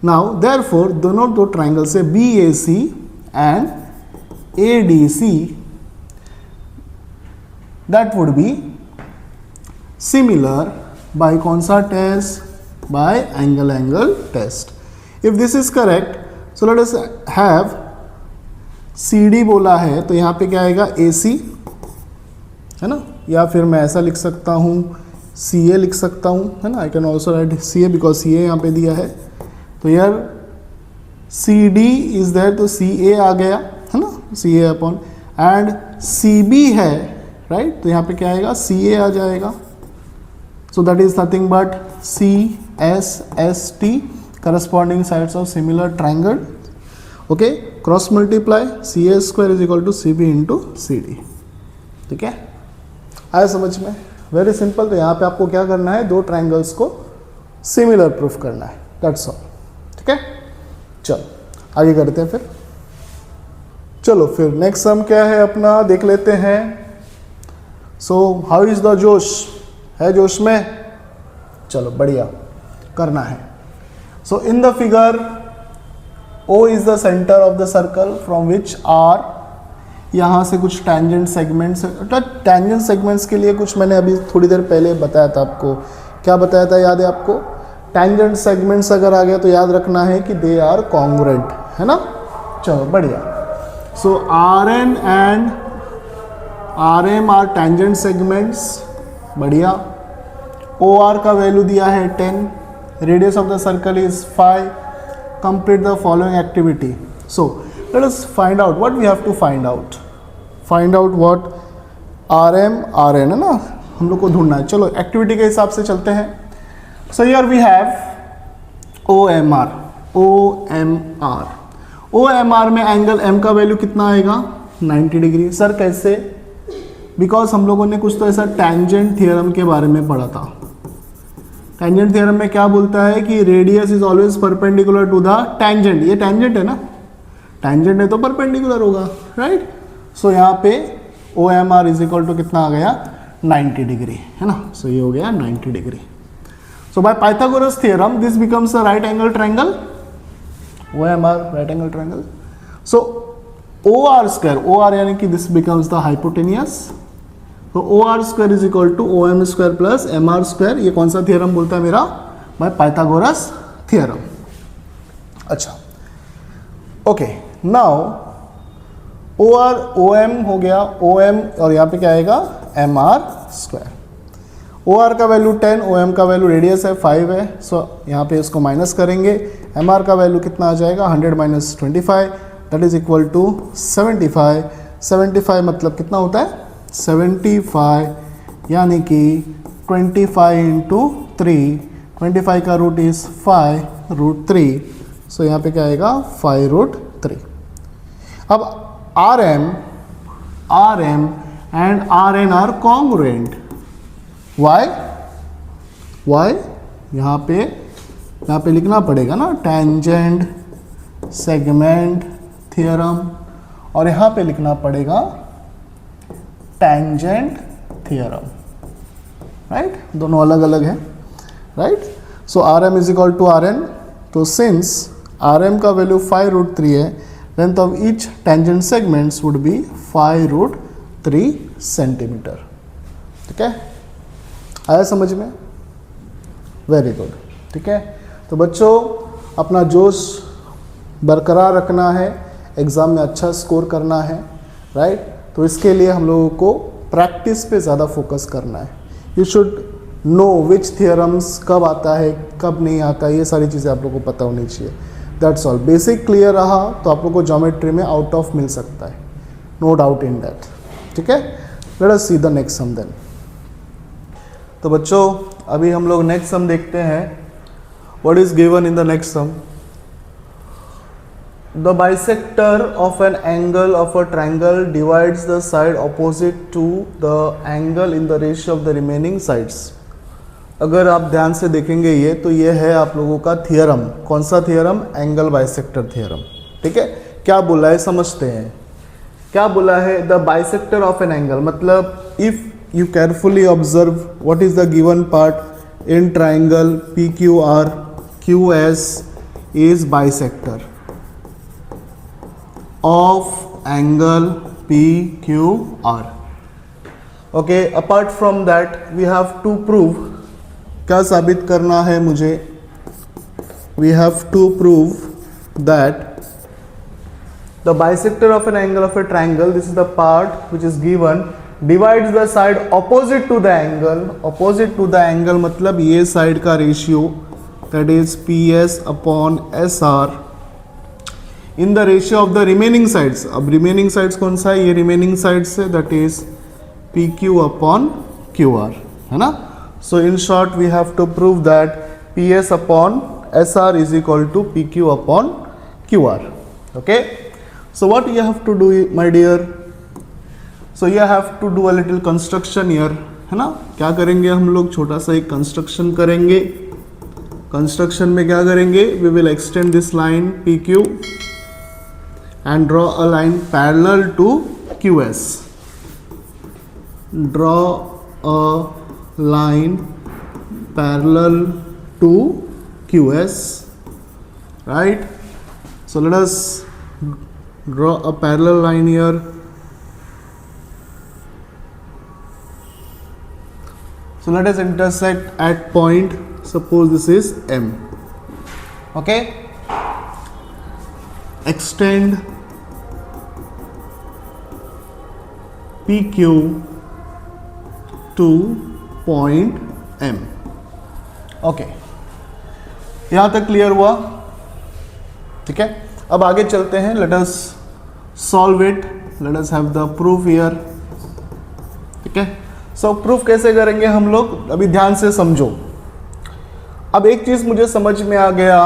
Speaker 1: नाउ देयरफॉर दोनों दो ट्राइंगल से BAC and ADC, that would be similar by कौन सा test, by angle test. If this is correct, so let us have CD बोला है, तो यहाँ पे क्या आएगा, AC, है ना, या फिर मैं ऐसा लिख सकता हूँ, CA लिख सकता हूँ, है ना. I can also write CA because CA यहाँ पे दिया है. तो यार CD इज देयर, तो CA आ गया, है ना, CA अपॉन, एंड CB है, राइट. तो यहाँ पे क्या आएगा, CA आ जाएगा. So that is nothing but CSST, corresponding sides of similar triangle. Okay, cross multiply, CA square is equal to CB into CD. ठीक है, आया समझ में, वेरी सिंपल. तो यहाँ पे आपको क्या करना है, दो ट्राइंगल्स को सिमिलर प्रूफ करना है, दैट्स ऑल. ठीक है, चलो आगे करते हैं फिर. चलो फिर नेक्स्ट सम क्या है अपना, देख लेते हैं. सो हाउ इज द जोश, है जोश में, चलो बढ़िया करना है. So in the figure O is the center of the circle from which R, यहाँ से कुछ tangent segments, tangent segments के लिए कुछ मैंने अभी थोड़ी देर पहले बताया था आपको. क्या बताया था, याद है आपको, tangent segments अगर आ गया तो याद रखना है कि they are congruent, है ना. चलो बढ़िया. So RN and RM are tangent segments, बढ़िया. OR का वैल्यू दिया है 10, radius of the circle is 5. Complete the following activity. So let us find out what we have to find out what are N है ना, हम लोग को ढूंढना है। चलो एक्टिविटी के हिसाब से चलते हैं। So here we have O M R में एंगल एम का वैल्यू कितना आएगा 90 डिग्री। सर कैसे? बिकॉज हम लोगों ने कुछ तो ऐसा टैंजेंट थियरम के बारे में पढ़ा था। टैंजेंट थियरम में क्या बोलता है कि radius is always perpendicular to the tangent. ये टैंजेंट है ना, टैंजेंट है तो परपेंडिकुलर होगा, राइट। सो यहाँ पे O M R is equal to कितना आ गया 90 डिग्री, है ना। सो ये हो गया 90 degree. So by Pythagoras theorem this becomes a right angle triangle, O M R right angle triangle. So O R square, O R यानी कि दिस बिकम्स द हाइपोटेनियस। तो O R square is equal to O M square plus M R square. ये कौन सा theorem बोलता है मेरा? By Pythagoras theorem. अच्छा, okay, now O R O M हो गया, ओ एम और यहाँ पे क्या आएगा M R square. O R का वैल्यू 10, ओ एम का वैल्यू रेडियस है 5 है। सो यहाँ पे इसको माइनस करेंगे, एम आर का वैल्यू कितना आ जाएगा 100 minus 25 that is equal to 75। 75 मतलब कितना होता है 75, यानी कि 25 इंटू 3, 25 का रूट इज 5 रूट 3। सो यहाँ पे क्या आएगा 5 रूट 3। अब R M and R N are congruent. Why यहाँ पे लिखना पड़ेगा ना टेंजेंट सेगमेंट थियरम, और यहाँ पे लिखना पड़ेगा टेंजेंट थियरम, राइट। दोनों अलग अलग है, right. So R M is equal to R N. तो सिंस आर एम का वैल्यू 5 रूट 3 है, length of each tangent segments would be 5 root 3 centimetre. ठीक है, आया समझ में? Very good. ठीक है, तो बच्चों अपना जोश बरकरार रखना है, एग्ज़ाम में अच्छा स्कोर करना है, राइट। तो इसके लिए हम लोगों को प्रैक्टिस पे ज़्यादा फोकस करना है। You should know which theorems कब आता है कब नहीं आता है, ये सारी चीज़ें आप लोगों को पता होनी चाहिए। That's all. बेसिक क्लियर रहा तो आप लोग को ज्योमेट्री में आउट ऑफ मिल सकता है, नो डाउट इन दैट। ठीक है, let us see the next sum then. तो बच्चों अभी हम लोग नेक्स्ट सम देखते हैं। What is given in the next sum? The bisector of an angle of a triangle divides the side opposite to the angle in the ratio of the remaining sides. अगर आप ध्यान से देखेंगे ये तो ये है आप लोगों का थियरम। कौन सा थियरम? Angle bisector theorem. ठीक है, क्या बोला है समझते हैं। क्या बोला है? The bisector of an angle, मतलब if you carefully observe what is the given part in triangle P Q R, Q S is bisector of angle PQR. Okay, apart from that we have to prove, क्या साबित करना है मुझे? We have to prove that the bisector of an angle of a triangle, this is the part which is given, divides the side opposite to the angle. Opposite to the angle मतलब ये side का ratio, that is PS upon SR in the ratio of the remaining sides. अब remaining sides कौन सा है? ये remaining sides है, that is PQ upon QR, है ना। So in short we have to prove that PS upon SR is equal to PQ upon QR. Okay, so what you have to do my dear? So you have to do a little construction here, है ना। क्या करेंगे हम लोग? छोटा सा एक construction करेंगे। construction में क्या करेंगे? We will extend this line PQ and draw a line parallel to QS. Draw a line parallel to QS, right? So let us draw a parallel line here. So let us intersect at point, suppose this is M. Okay, extend PQ to point M. Okay, यहाँ तक clear हुआ? ठीक है, अब आगे चलते हैं। Let us solve it, late us have the proof here. ठीक है, सो प्रूफ कैसे करेंगे हम लोग, अभी ध्यान से समझो। अब एक चीज मुझे समझ में आ गया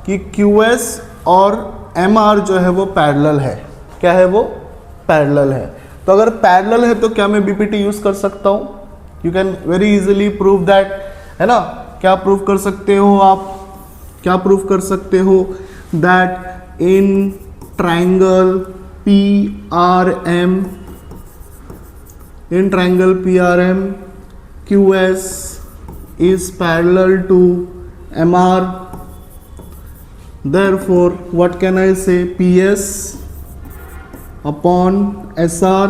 Speaker 1: कि QS और MR जो है वो पैरेलल है। क्या है वो, पैरेलल है। तो अगर पैरेलल है तो क्या मैं BPT यूज कर सकता हूं? You can very easily prove that, है ना। क्या प्रूव कर सकते हो आप, क्या प्रूव कर सकते हो, that in triangle PRM, in triangle PRM, QS is parallel to MR. Therefore, what can I say? PS upon SR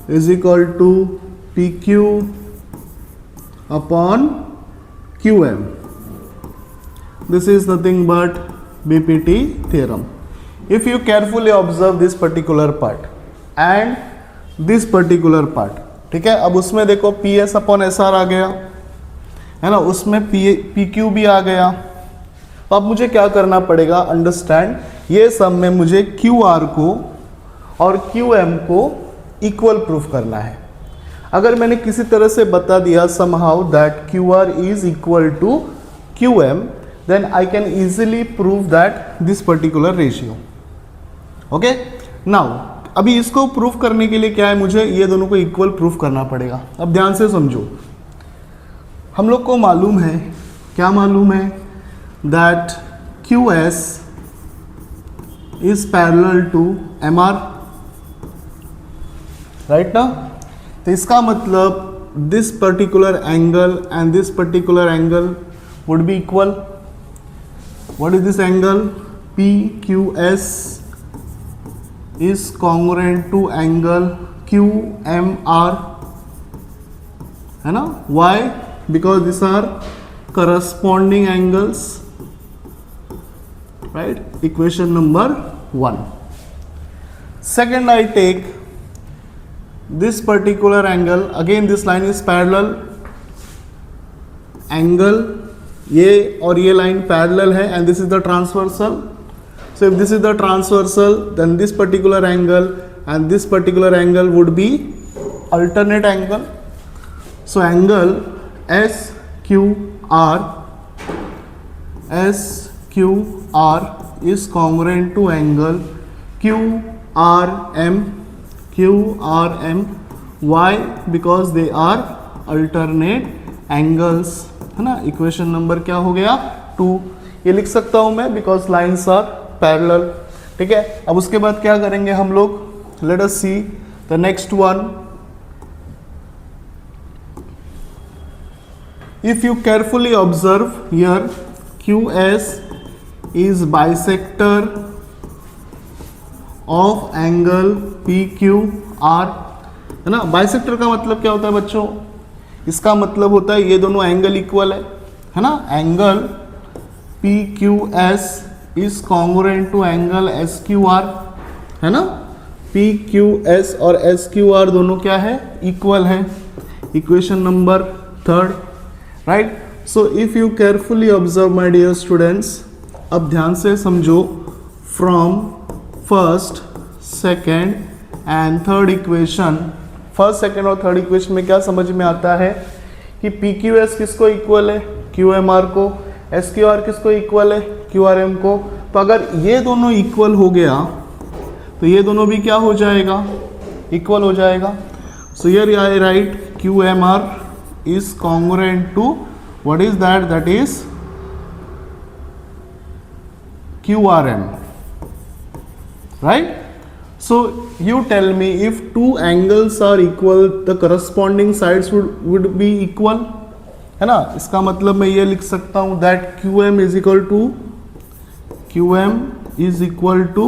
Speaker 1: is equal to PQ upon QM. This is nothing but BPT theorem. If you carefully observe this particular part and this particular part, ठीक है। अब उसमें देखो PS upon SR आ गया, है ना, उसमें PQ भी आ गया। तो अब मुझे क्या करना पड़ेगा, अंडरस्टैंड, ये सब में मुझे QR को और QM को इक्वल प्रूफ करना है। अगर मैंने किसी तरह से बता दिया somehow that QR is equal to QM, then I can easily prove that this particular ratio. Okay, now अभी इसको प्रूफ करने के लिए क्या है, मुझे ये दोनों को इक्वल प्रूफ करना पड़ेगा। अब ध्यान से समझो, हम लोग को मालूम है, क्या मालूम है, that QS is parallel to MR, right ना। तो इसका मतलब this particular angle and this particular angle would be equal. What is this angle, PQS is congruent to angle QMR, है ना। Why? Because these are corresponding angles, right? Equation number 1. Second, I take this particular angle, again this line is parallel, angle ये और ये line parallel है and this is the transversal. So if this is the transversal, then this particular angle and this particular angle would be alternate angle. So angle SQR is congruent to angle QRM. Why? Because they are alternate angles, है ना। Equation number क्या हो गया, 2। ये लिख सकता हूं मैं बिकॉज लाइन्स आर पैरेलल। ठीक है, अब उसके बाद क्या करेंगे हम लोग, let us see the next one. If you carefully observe here, QS is bisector of angle PQR, है ना। बाइसेक्टर का मतलब क्या होता है बच्चों, इसका मतलब होता है ये दोनों एंगल इक्वल है ना। Angle PQS is congruent to angle SQR, है ना। PQS और SQR दोनों क्या है, इक्वल है। Equation number 3, right. So if you carefully observe my dear students, अब ध्यान से समझो, from first, second and third equation, first, second और थर्ड इक्वेशन में क्या समझ में आता है कि PQS किसको इक्वल है, QMR को, SQR किसको इक्वल है, QRM को। तो अगर ये दोनों इक्वल हो गया तो ये दोनों भी क्या हो जाएगा, इक्वल हो जाएगा। So here I write QMR is congruent to what is that, that is QRM, right? So you tell me, if two angles are equal, the corresponding sides would be equal, है ना। इसका मतलब मैं ये लिख सकता हूँ that QM is equal to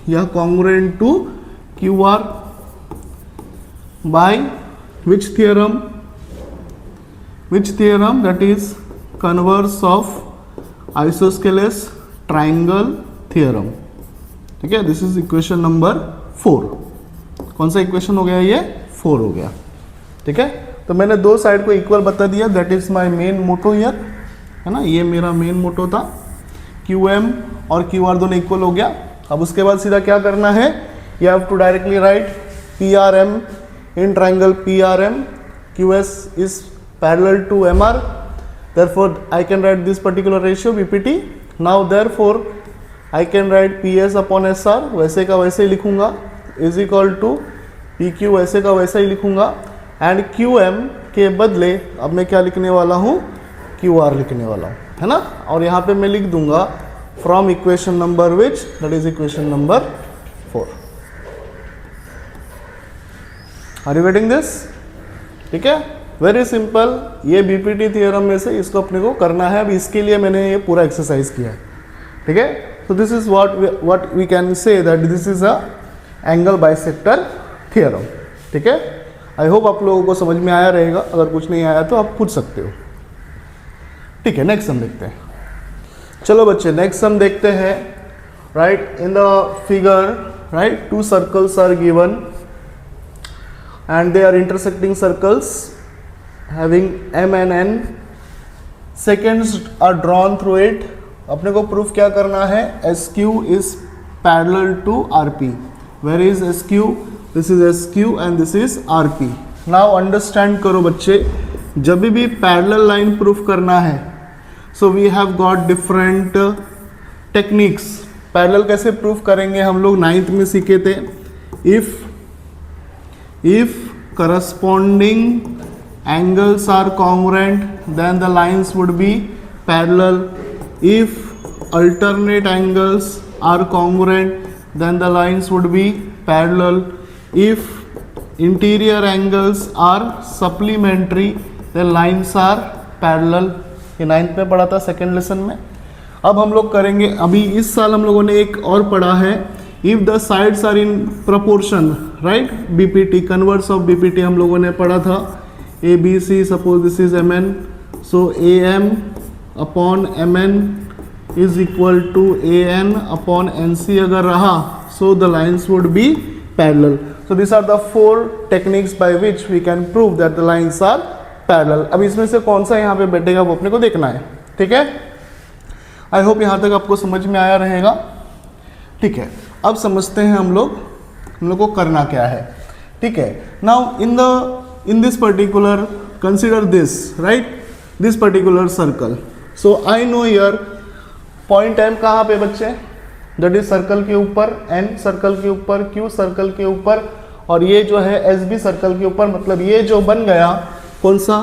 Speaker 1: या congruent to QR by which theorem? Which theorem? That is converse of isosceles triangle theorem। ठीक है, दिस इज इक्वेशन नंबर 4। कौन सा इक्वेशन हो गया, ये 4 हो गया। ठीक है, तो मैंने दो साइड को इक्वल बता दिया, that is my main motto here, है ना। ये मेरा मेन मोटो था, QM और QR दोनों इक्वल हो गया। अब उसके बाद सीधा क्या करना है, you have to directly write P R M in triangle P R M Q S is parallel to M R, therefore I can write this particular ratio BPT. Now therefore I can write P S upon S R, वैसे का वैसे ही लिखूंगा, is equal to P Q वैसे का वैसा ही लिखूंगा, and Q M के बदले अब मैं क्या लिखने वाला हूँ, क्यू आर लिखने वाला हूँ, है ना. और यहाँ पे मैं लिख दूंगा from equation number which, that is equation number 4. Are you getting this? ठीक है, वेरी सिंपल. ये बीपीटी थियरम में से इसको अपने को करना है. अब इसके लिए मैंने ये पूरा एक्सरसाइज किया है. ठीक है, तो this is what we can say that this is a angle bisector theorem. ठीक है, आई होप आप लोगों को समझ में आया रहेगा. अगर कुछ नहीं आया तो आप पूछ सकते हो. ठीक है, नेक्स्ट सम देखते हैं. चलो बच्चे नेक्स्ट सम देखते हैं. Right, in the figure right 2 circles are given and they are intersecting circles having m and n. Seconds are drawn through it. अपने को प्रूफ क्या करना है, SQ is parallel to RP. Where is SQ? This is SQ and this is RP. Now understand करो बच्चे, जब भी parallel line proof करना है, so we have got different techniques. Parallel कैसे प्रूफ करेंगे हम लोग 9th में सीखे थे. If corresponding angles are congruent, then the lines would be parallel. If alternate angles are congruent, then the lines would be parallel. If interior angles are supplementary, then lines are parallel. ये 9th में पढ़ा था second lesson में. अब हम लोग करेंगे, अभी इस साल हम लोगों ने एक और पढ़ा है, if the sides are in proportion, right, BPT, converse of BPT हम लोगों ने पढ़ा था. A B C, suppose this is M N, so A M upon M N is equal to A N upon N C अगर रहा, so the lines would be parallel. So this are the 4 techniques by which we can prove that the lines are parallel. अब इसमें से कौन सा यहाँ पे बैठेगा वो अपने को देखना है. ठीक है, आई होप यहाँ तक आपको समझ में आया रहेगा. ठीक है, अब समझते हैं हम लोग को करना क्या है. ठीक है, now in this particular consider this, right, this particular circle. So I know here point M कहाँ पे बच्चे, दैट इज सर्कल के ऊपर, एन सर्कल के ऊपर, क्यू सर्कल के ऊपर, और ये जो है एस बी सर्कल के ऊपर. मतलब ये जो बन गया कौन सा,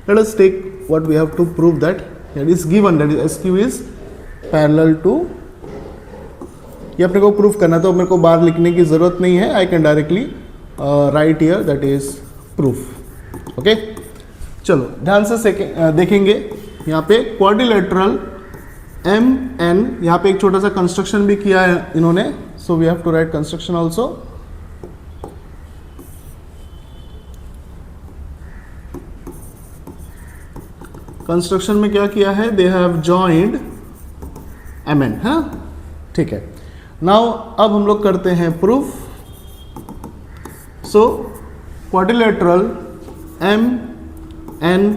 Speaker 1: let us take what we have to prove that is given, that is S Q is parallel to. ये अपने को प्रूफ करना, तो मेरे को बाहर लिखने की ज़रूरत नहीं है. I can directly right here that is proof. Okay, चलो ध्यान से देखेंगे. यहाँ पे क्वाड्रिलेटरल एम एन, यहाँ पे एक छोटा सा कंस्ट्रक्शन भी किया है इन्होंने. So we have to write construction also. Construction में क्या किया है, they have joined M N, है. ठीक है, नाउ अब हम लोग करते हैं proof. So quadrilateral M N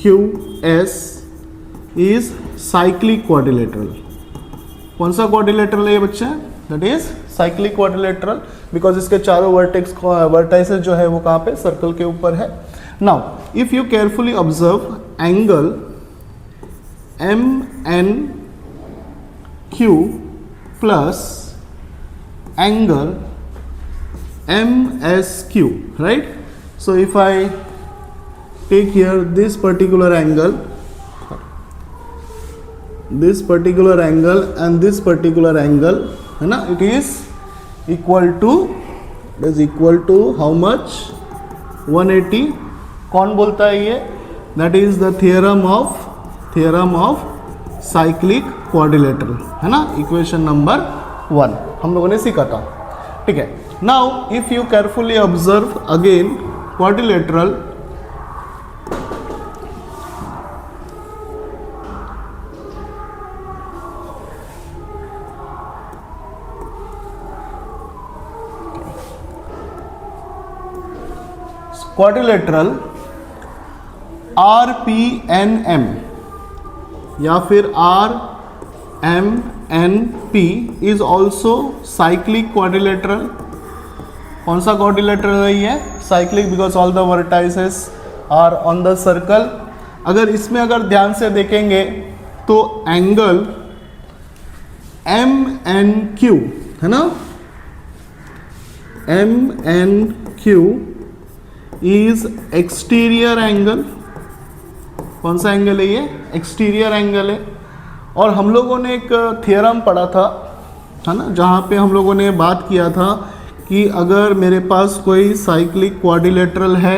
Speaker 1: Q S is cyclic quadrilateral. कौन सा क्वाड्रिलेटरल है ये बच्चे, that is cyclic quadrilateral, because इसके चारों वर्टेक्सेस जो है वो कहाँ पे, सर्कल के ऊपर है. Now if you carefully observe angle M N Q plus angle MSQ, right? So if I take here this particular angle and this particular angle, है ना, it is equal to how much, 180. कौन बोलता है ये, that is the theorem of cyclic quadrilateral, है ना, equation number 1 हम लोगों ने सीखा था. ठीक है, now if you carefully observe again quadrilateral RPNM या फिर RMN N P is also cyclic quadrilateral. कौन सा क्वाड्रिलेटरल है ये? Cyclic, because all the vertices are on the circle. अगर इसमें अगर ध्यान से देखेंगे तो एंगल एम एन क्यू है ना, M N Q is exterior angle. कौन सा एंगल है ये? एक्सटीरियर एंगल है। और हम लोगों ने एक थियरम पढ़ा था, है ना, जहाँ पे हम लोगों ने बात किया था कि अगर मेरे पास कोई साइक्लिक क्वाड्रिलेटरल है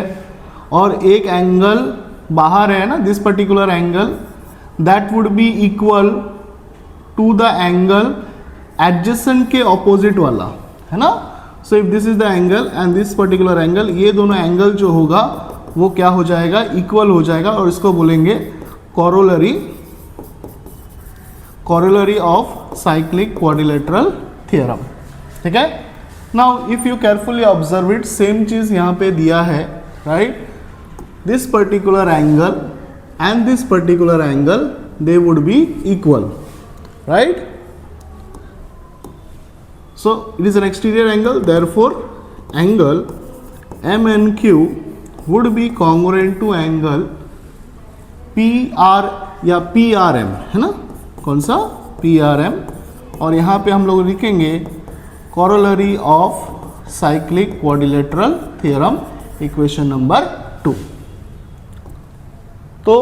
Speaker 1: और एक एंगल बाहर है ना, this particular angle, that would be equal to the angle adjacent के ऑपोजिट वाला, है ना। So if this is the angle and this particular angle, ये दोनों एंगल जो होगा वो क्या हो जाएगा? इक्वल हो जाएगा, और इसको बोलेंगे corollary of cyclic quadrilateral theorem. ठीक है। Now if you carefully observe it, same चीज यहां पे दिया है, right. This particular angle and this particular angle, they would be equal, right. So it is an exterior angle, therefore angle MNQ would be congruent to angle PR या PRM, है ना, कौन सा? PRM। और यहाँ पे हम लोग लिखेंगे corollary of cyclic quadrilateral theorem, equation number 2। तो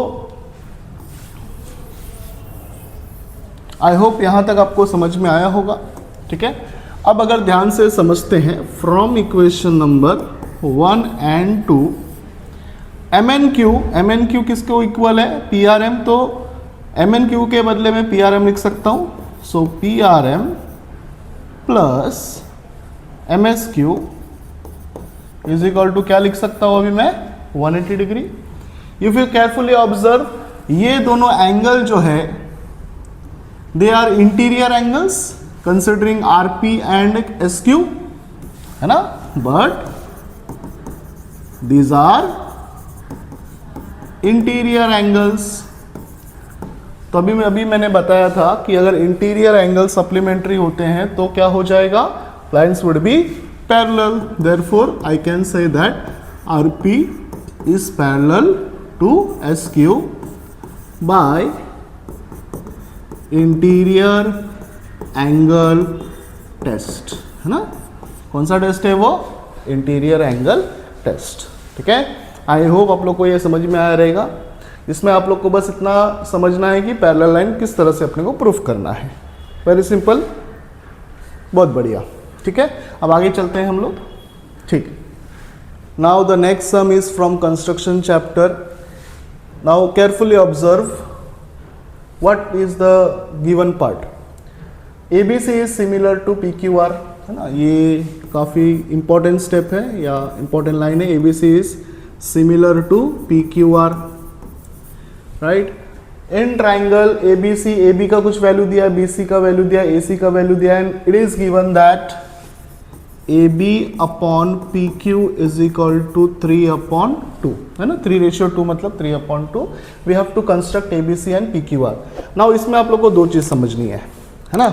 Speaker 1: आई होप यहाँ तक आपको समझ में आया होगा। ठीक है। अब अगर ध्यान से समझते हैं, from equation number 1 and 2, M N Q किसको इक्वल है? P R M. तो एम एन क्यू के बदले में पी आर एम लिख सकता हूं। So P R M plus M S Q is equal to क्या लिख सकता हूं अभी मैं? 180 degree. If you carefully observe, ये दोनों एंगल जो है they are interior angles considering RP and SQ, है ना, but these are interior angles। तो अभी मैंने बताया था कि अगर इंटीरियर एंगल सप्लीमेंट्री होते हैं तो क्या हो जाएगा? Lines would be parallel, therefore I can say that RP is parallel to SQ by interior angle test, है ना। कौन सा टेस्ट है वो? Interior angle test. ठीक है। आई होप आप लोग को ये समझ में आया रहेगा। इसमें आप लोग को बस इतना समझना है कि पैरेलल लाइन किस तरह से अपने को प्रूफ करना है। वेरी सिंपल, बहुत बढ़िया। ठीक है। अब आगे चलते हैं हम लोग। ठीक। Now the next sum is from construction chapter. Now carefully observe what is the given part. ABC is similar to PQR, है ना। ये काफ़ी इंपॉर्टेंट स्टेप है या इंपॉर्टेंट लाइन है। ABC is similar to PQR, right. In triangle ABC, AB का कुछ value दिया है, BC का वैल्यू दिया है, AC का वैल्यू दिया है, it is given that AB upon PQ is equal to 3/2, है ना। 3:2 मतलब 3/2। We have to construct ABC and PQR। Now इसमें आप लोग को दो चीज़ समझनी है ना,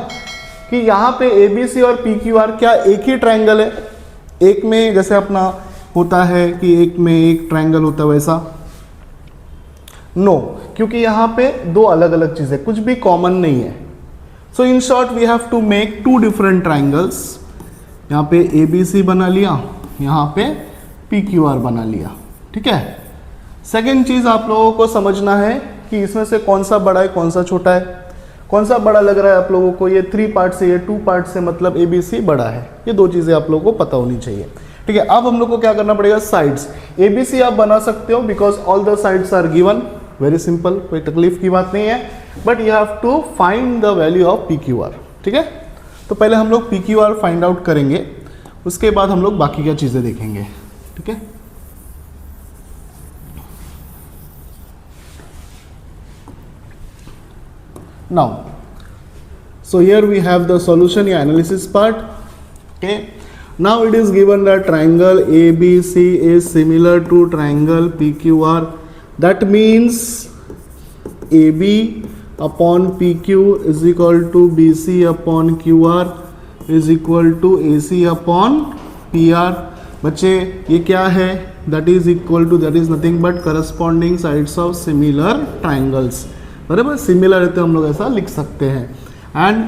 Speaker 1: कि यहाँ पे ABC और PQR क्या एक ही ट्रायंगल है? एक में जैसे अपना होता है कि एक में एक ट्रायंगल होता है वैसा? नो, क्योंकि यहाँ पे दो अलग अलग चीज़ें, कुछ भी कॉमन नहीं है। So in short we have to make two different triangles. यहाँ पे ABC बना लिया, यहाँ पे PQR बना लिया। ठीक है। सेकेंड चीज़ आप लोगों को समझना है कि इसमें से कौन सा बड़ा है, कौन सा छोटा है। कौन सा बड़ा लग रहा है आप लोगों को? ये 3 पार्ट से, ये 2 पार्ट से, मतलब ABC बड़ा है। ये दो चीज़ें आप लोगों को पता होनी चाहिए। ठीक है। अब हम लोग को क्या करना पड़ेगा? साइड्स। ABC आप बना सकते हो because all the sides are given. Very simple, कोई तकलीफ की बात नहीं है। But you have to find the value of PQR। ठीक है। तो पहले हम लोग PQR फाइंड आउट करेंगे, उसके बाद हम लोग बाकी क्या चीज़ें देखेंगे। ठीक है। Now, so here we have the solution या analysis part. Okay. Now it is given that triangle ABC is similar to triangle PQR. That means AB upon P Q is equal to B C upon Q R is equal to A C upon P R. बच्चे ये क्या है, that is equal to, that is nothing but corresponding sides of similar triangles, बराबर। Similar है तो हम लोग ऐसा लिख सकते हैं। एंड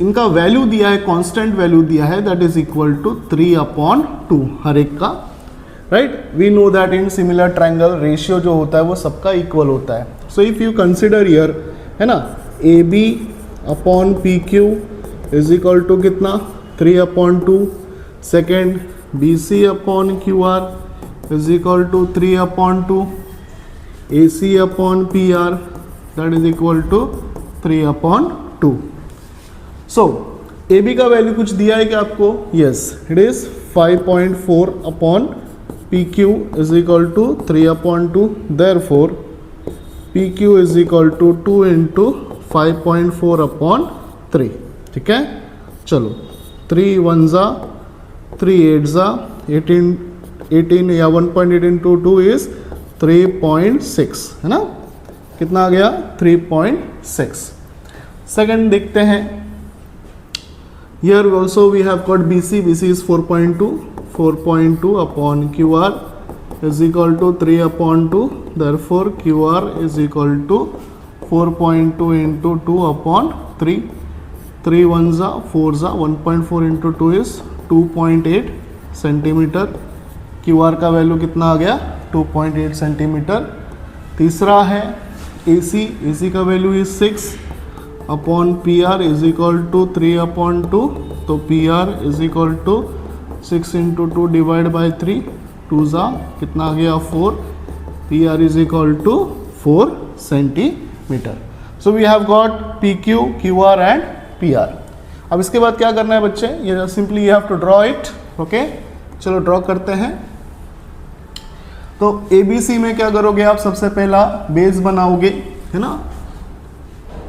Speaker 1: इनका वैल्यू दिया है, कांस्टेंट वैल्यू दिया है, दैट इज इक्वल टू 3/2 हर एक का, right. We know that in similar triangle ratio जो होता है वो सबका इक्वल होता है। So if you consider here, है ना, A B upon P Q is equal to कितना 3/2, second B C upon Q R is equal to 3/2, A C upon P R that is equal to 3/2। So A B का value कुछ दिया है क्या आपको? Yes, it is 5.4 upon P Q is equal to 3/2, therefore P Q is equal to 2 into 5.4/3। ठीक है, चलो 3 1 जा 3 8 जा 18 या 1.8 इंटू 2 इज 3.6, है ना, कितना आ गया 3.6। सेकेंड देखते हैं, here also we have got BC is 4.2 upon QR is equal to 3/2, therefore QR is equal to 4.2 into 2/3, 3 1 जा 4 जा 1.4 into 2 is 2.8 सेंटीमीटर। QR का वैल्यू कितना आ गया 2.8 सेंटीमीटर। तीसरा है AC का value is 6 upon P R is equal to 3/2, तो P R is equal to 6 into 2 divide by 3, 2 जा कितना आ गया 4, P R is equal to 4 centimetre. So we have got P Q, Q R and P R. अब इसके बाद क्या करना है बच्चे, ये simply you have to draw it. Okay, चलो ड्रॉ करते हैं। तो ए बी सी में क्या करोगे आप, सबसे पहला बेस बनाओगे, है ना।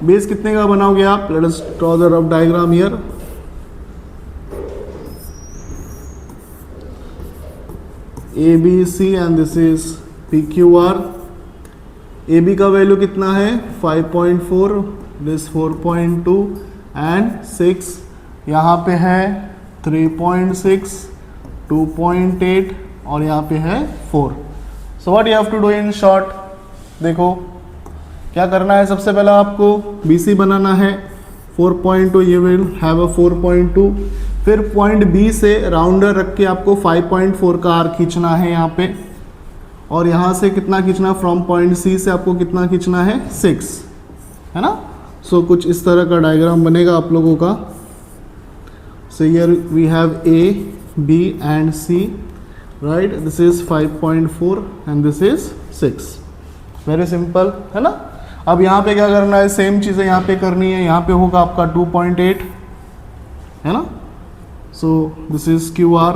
Speaker 1: बेस कितने का बनाओगे आप, let us draw the rough diagram here. A B C and this is P Q R. A B का वैल्यू कितना है 5.4, दिस 4.2 एंड 6, यहाँ पे है 3.6, 2.8 और यहाँ पे है 4। So what you have to do in short, देखो क्या करना है, सबसे पहला आपको BC बनाना है 4.2, ये विल हैव अ 4.2, फिर पॉइंट B से राउंडर रख के आपको 5.4 का आर्क खींचना है यहाँ पे, और यहाँ से कितना खींचना, फ्रॉम पॉइंट C से आपको कितना खींचना है 6, है ना। सो कुछ इस तरह का डायग्राम बनेगा आप लोगों का। So here we have A, B and C, right, this is 5.4 and this is 6, very simple, है ना। अब यहाँ पे क्या करना है, सेम चीज़ें यहाँ पे करनी है। यहाँ पे होगा आपका 2.8, है ना। सो this is Q R,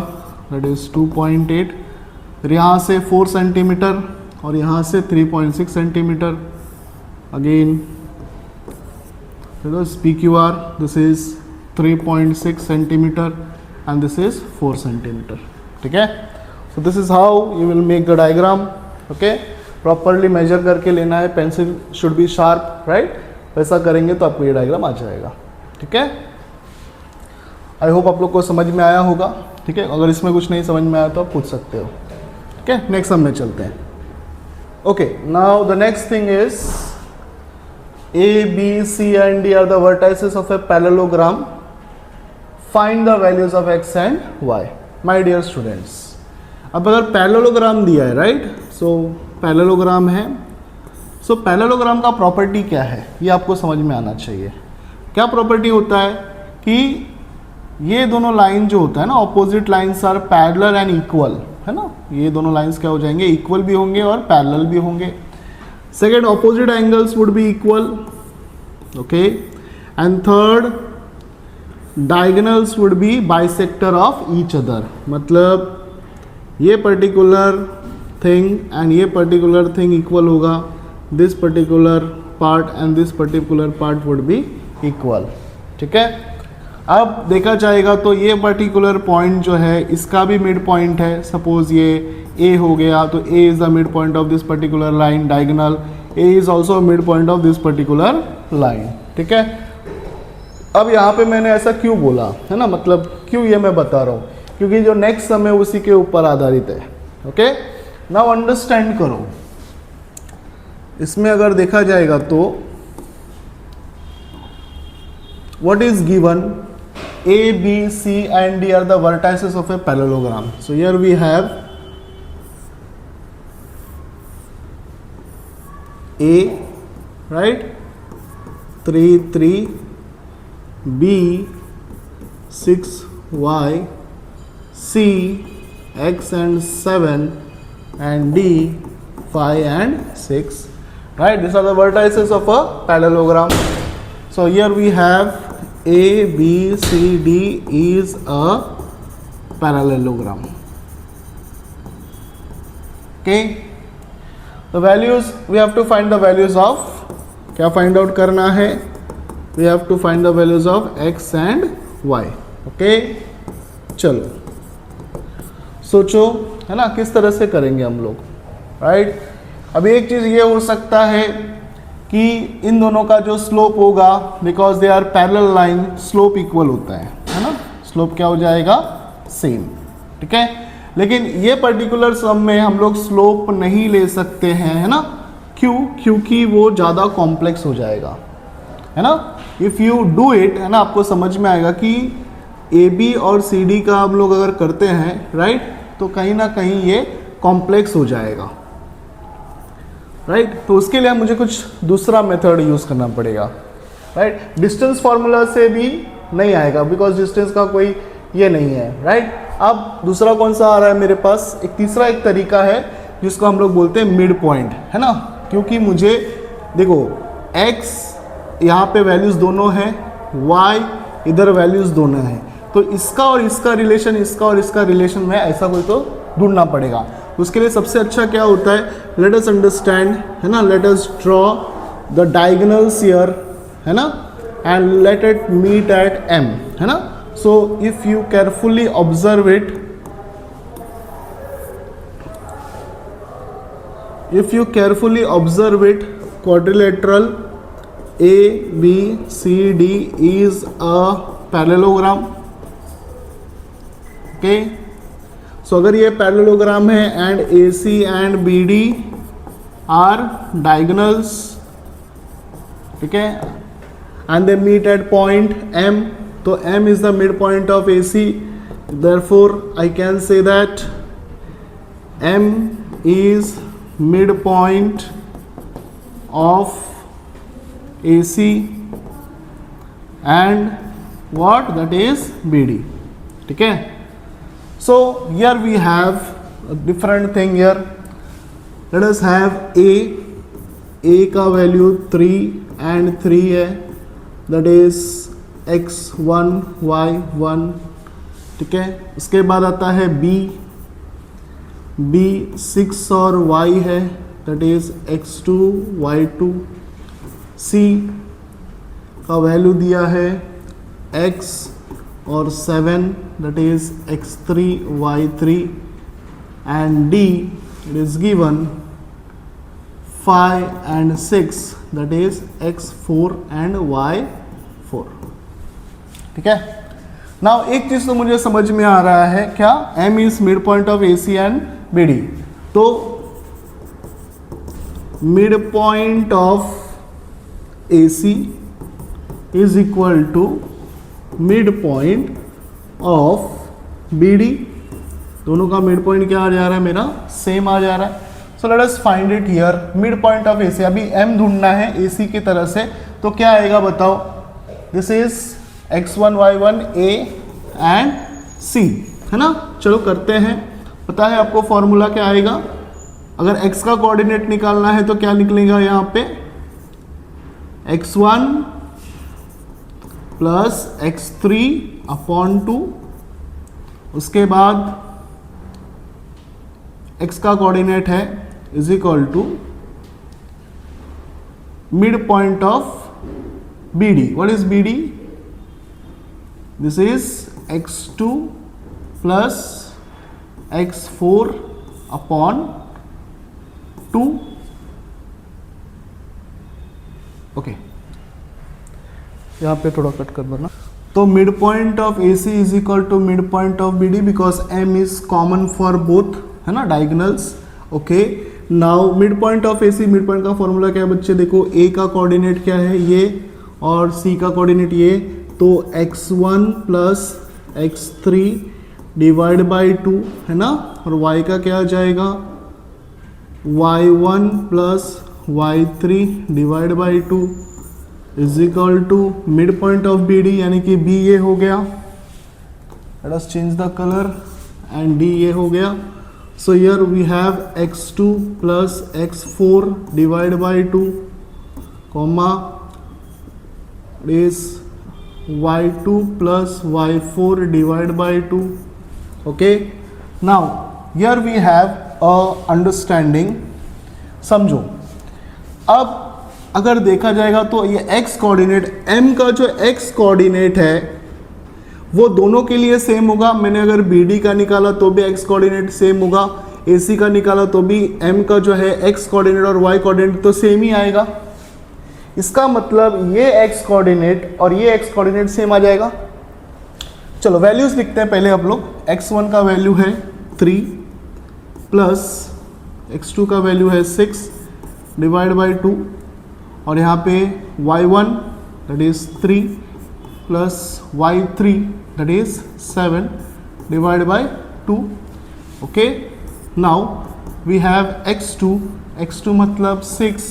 Speaker 1: that is 2.8, फिर यहाँ से 4 सेंटीमीटर और यहाँ से 3.6 centimetre. Again P Q R, this is 3.6 centimetre and this is 4 centimetre. ठीक है, so this is how you will make the diagram. Okay, properly measure करके लेना है, pencil should be sharp, right. वैसा करेंगे तो आपको ये डायग्राम आ जाएगा। ठीक है, आई होप आप लोग को समझ में आया होगा। ठीक है, अगर इसमें कुछ नहीं समझ में आया तो आप पूछ सकते हो। ठीक है, नेक्स्ट हम में चलते हैं। Okay, now the next thing is A B C and D are the vertices of a parallelogram, find the values of x and y. My dear students, अब अगर पैरेललोग्राम दिया है, राइट, सो पैरेललोग्राम है, सो parallelogram का property क्या है ये आपको समझ में आना चाहिए। क्या प्रॉपर्टी होता है कि ये दोनों लाइन जो होता है ना, opposite lines are parallel and equal, है ना। ये दोनों लाइन्स क्या हो जाएंगे, इक्वल भी होंगे और पैरेलल भी होंगे। Second, opposite angles would be equal, okay, and third, diagonals would be bisector of each other, मतलब ये पर्टिकुलर थिंग एंड ये पर्टिकुलर थिंग इक्वल होगा, this particular part and this particular part would be equal. ठीक है, अब देखा जाएगा तो ये पर्टिकुलर पॉइंट जो है इसका भी मिड पॉइंट है। सपोज ये A हो गया तो A is the mid point of this particular line diagonal, A is also mid point of this particular line, ठीक है। अब यहाँ पे मैंने ऐसा क्यों बोला है ना, मतलब क्यों ये मैं बता रहा हूँ, क्योंकि जो नेक्स्ट सम है उसी के ऊपर आधारित है। ओके, नाउ अंडरस्टैंड करो, इसमें अगर देखा जाएगा तो what is given, A, B, C and D are the vertices of a parallelogram. So here we have A, right, 3, 3, B, 6, Y, C, X and 7, and D, 5 and 6, right? These are the vertices of a parallelogram. So here we have A, B, C, D is a parallelogram. Okay, the values we have to find the values of, क्या find out करना है, we have to find the values of x and y. Okay, चलो सोचो है ना किस तरह से करेंगे हम लोग, राइट। अब एक चीज ये हो सकता है कि इन दोनों का जो स्लोप होगा, because they are parallel line, slope equal होता है ना, स्लोप क्या हो जाएगा, सेम, ठीक है। लेकिन ये पर्टिकुलर सम में हम लोग स्लोप नहीं ले सकते हैं, है ना, क्यों, क्योंकि वो ज़्यादा कॉम्प्लेक्स हो जाएगा, है ना। इफ़ यू डू इट, है ना, आपको समझ में आएगा कि ए बी और सी डी का हम लोग अगर करते हैं, राइट, तो कहीं ना कहीं ये कॉम्प्लेक्स हो जाएगा, राइट। तो उसके लिए मुझे कुछ दूसरा मेथड यूज़ करना पड़ेगा, राइट। डिस्टेंस फार्मूला से भी नहीं आएगा, बिकॉज डिस्टेंस का कोई ये नहीं है, राइट। अब दूसरा कौन सा आ रहा है मेरे पास, एक तीसरा एक तरीका है जिसको हम लोग बोलते हैं मिड पॉइंट, है ना। क्योंकि मुझे देखो x यहाँ पे वैल्यूज़ दोनों हैं, y इधर वैल्यूज़ दोनों हैं, तो इसका और इसका रिलेशन, इसका और इसका रिलेशन में ऐसा कोई तो ढूंढना पड़ेगा। उसके लिए सबसे अच्छा क्या होता है, लेट अस अंडरस्टैंड, है ना, let us draw the diagonals here, है ना, and let it meet at m, है ना। So if you carefully observe it, if you carefully observe it, quadrilateral A, B, C, D is a parallelogram. Okay, so अगर ये parallelogram है and AC and BD are diagonals, ठीक है, and they meet at point M, तो M is the midpoint of AC, therefore I can say that M is midpoint of AC and what, that is BD, ठीक है। So here we have a different thing here, let us have A का value 3 and 3 है, that is x1 y1, ठीक है। उसके बाद आता है B 6 और y है, that is x2 y2, C का वैल्यू दिया है x और 7, that is x3 y3, and D it is given 5 and 6, that is x4 and y4, ठीक है। नाउ एक चीज तो मुझे समझ में आ रहा है, क्या, M is mid point of AC and BD, तो mid point of AC is equal to mid point of BD, दोनों का मिड पॉइंट क्या आ जा रहा है, मेरा सेम आ जा रहा है। सो let us find it here, mid point of AC, अभी M ढूंढना है AC की तरह से, तो क्या आएगा बताओ, this is x1 y1 A and C, है ना। चलो करते हैं, पता है आपको फॉर्मूला क्या आएगा, अगर x का कोऑर्डिनेट निकालना है तो क्या निकलेगा यहाँ पे, x1 प्लस x3 अपॉन 2, उसके बाद x का कोऑर्डिनेट है is equal to mid point of BD, what is BD, this is x2 plus x4 upon 2, okay. यहाँ पे थोड़ा कट कर देना। तो mid point of A C is equal to mid point of B D because M is common for both, है ना, diagonals. Okay, now mid point of A C, mid point का formula क्या है बच्चे, देखो ए का कोऑर्डिनेट क्या है ये और सी का कोऑर्डिनेट ये, तो x1 plus x3 divide by 2, है ना, और y का क्या आ जाएगा y1 plus y3 divide by 2 is equal to mid point of B D, यानी कि b ये हो गया, let us change the colour, and d ये हो गया। So here we have x2 plus x4 divide by 2 comma is y2 plus y4 divided by 2. Okay, now here we have a understanding. समझो, अब अगर देखा जाएगा तो ये x कोऑर्डिनेट, m का जो x कोऑर्डिनेट है वो दोनों के लिए सेम होगा। मैंने अगर BD का निकाला तो भी x कोऑर्डिनेट सेम होगा, AC का निकाला तो भी m का जो है x कोऑर्डिनेट और y कोऑर्डिनेट तो सेम ही आएगा। इसका मतलब ये x कोऑर्डिनेट और ये x कोऑर्डिनेट सेम आ जाएगा। चलो वैल्यूज लिखते हैं पहले आप लोग। x1 का वैल्यू है 3 प्लस x2 का वैल्यू है 6 डिवाइड बाई 2, और यहाँ पे y1 that is 3 plus y3 that is 7 divide by 2। Okay, now we have x2 मतलब 6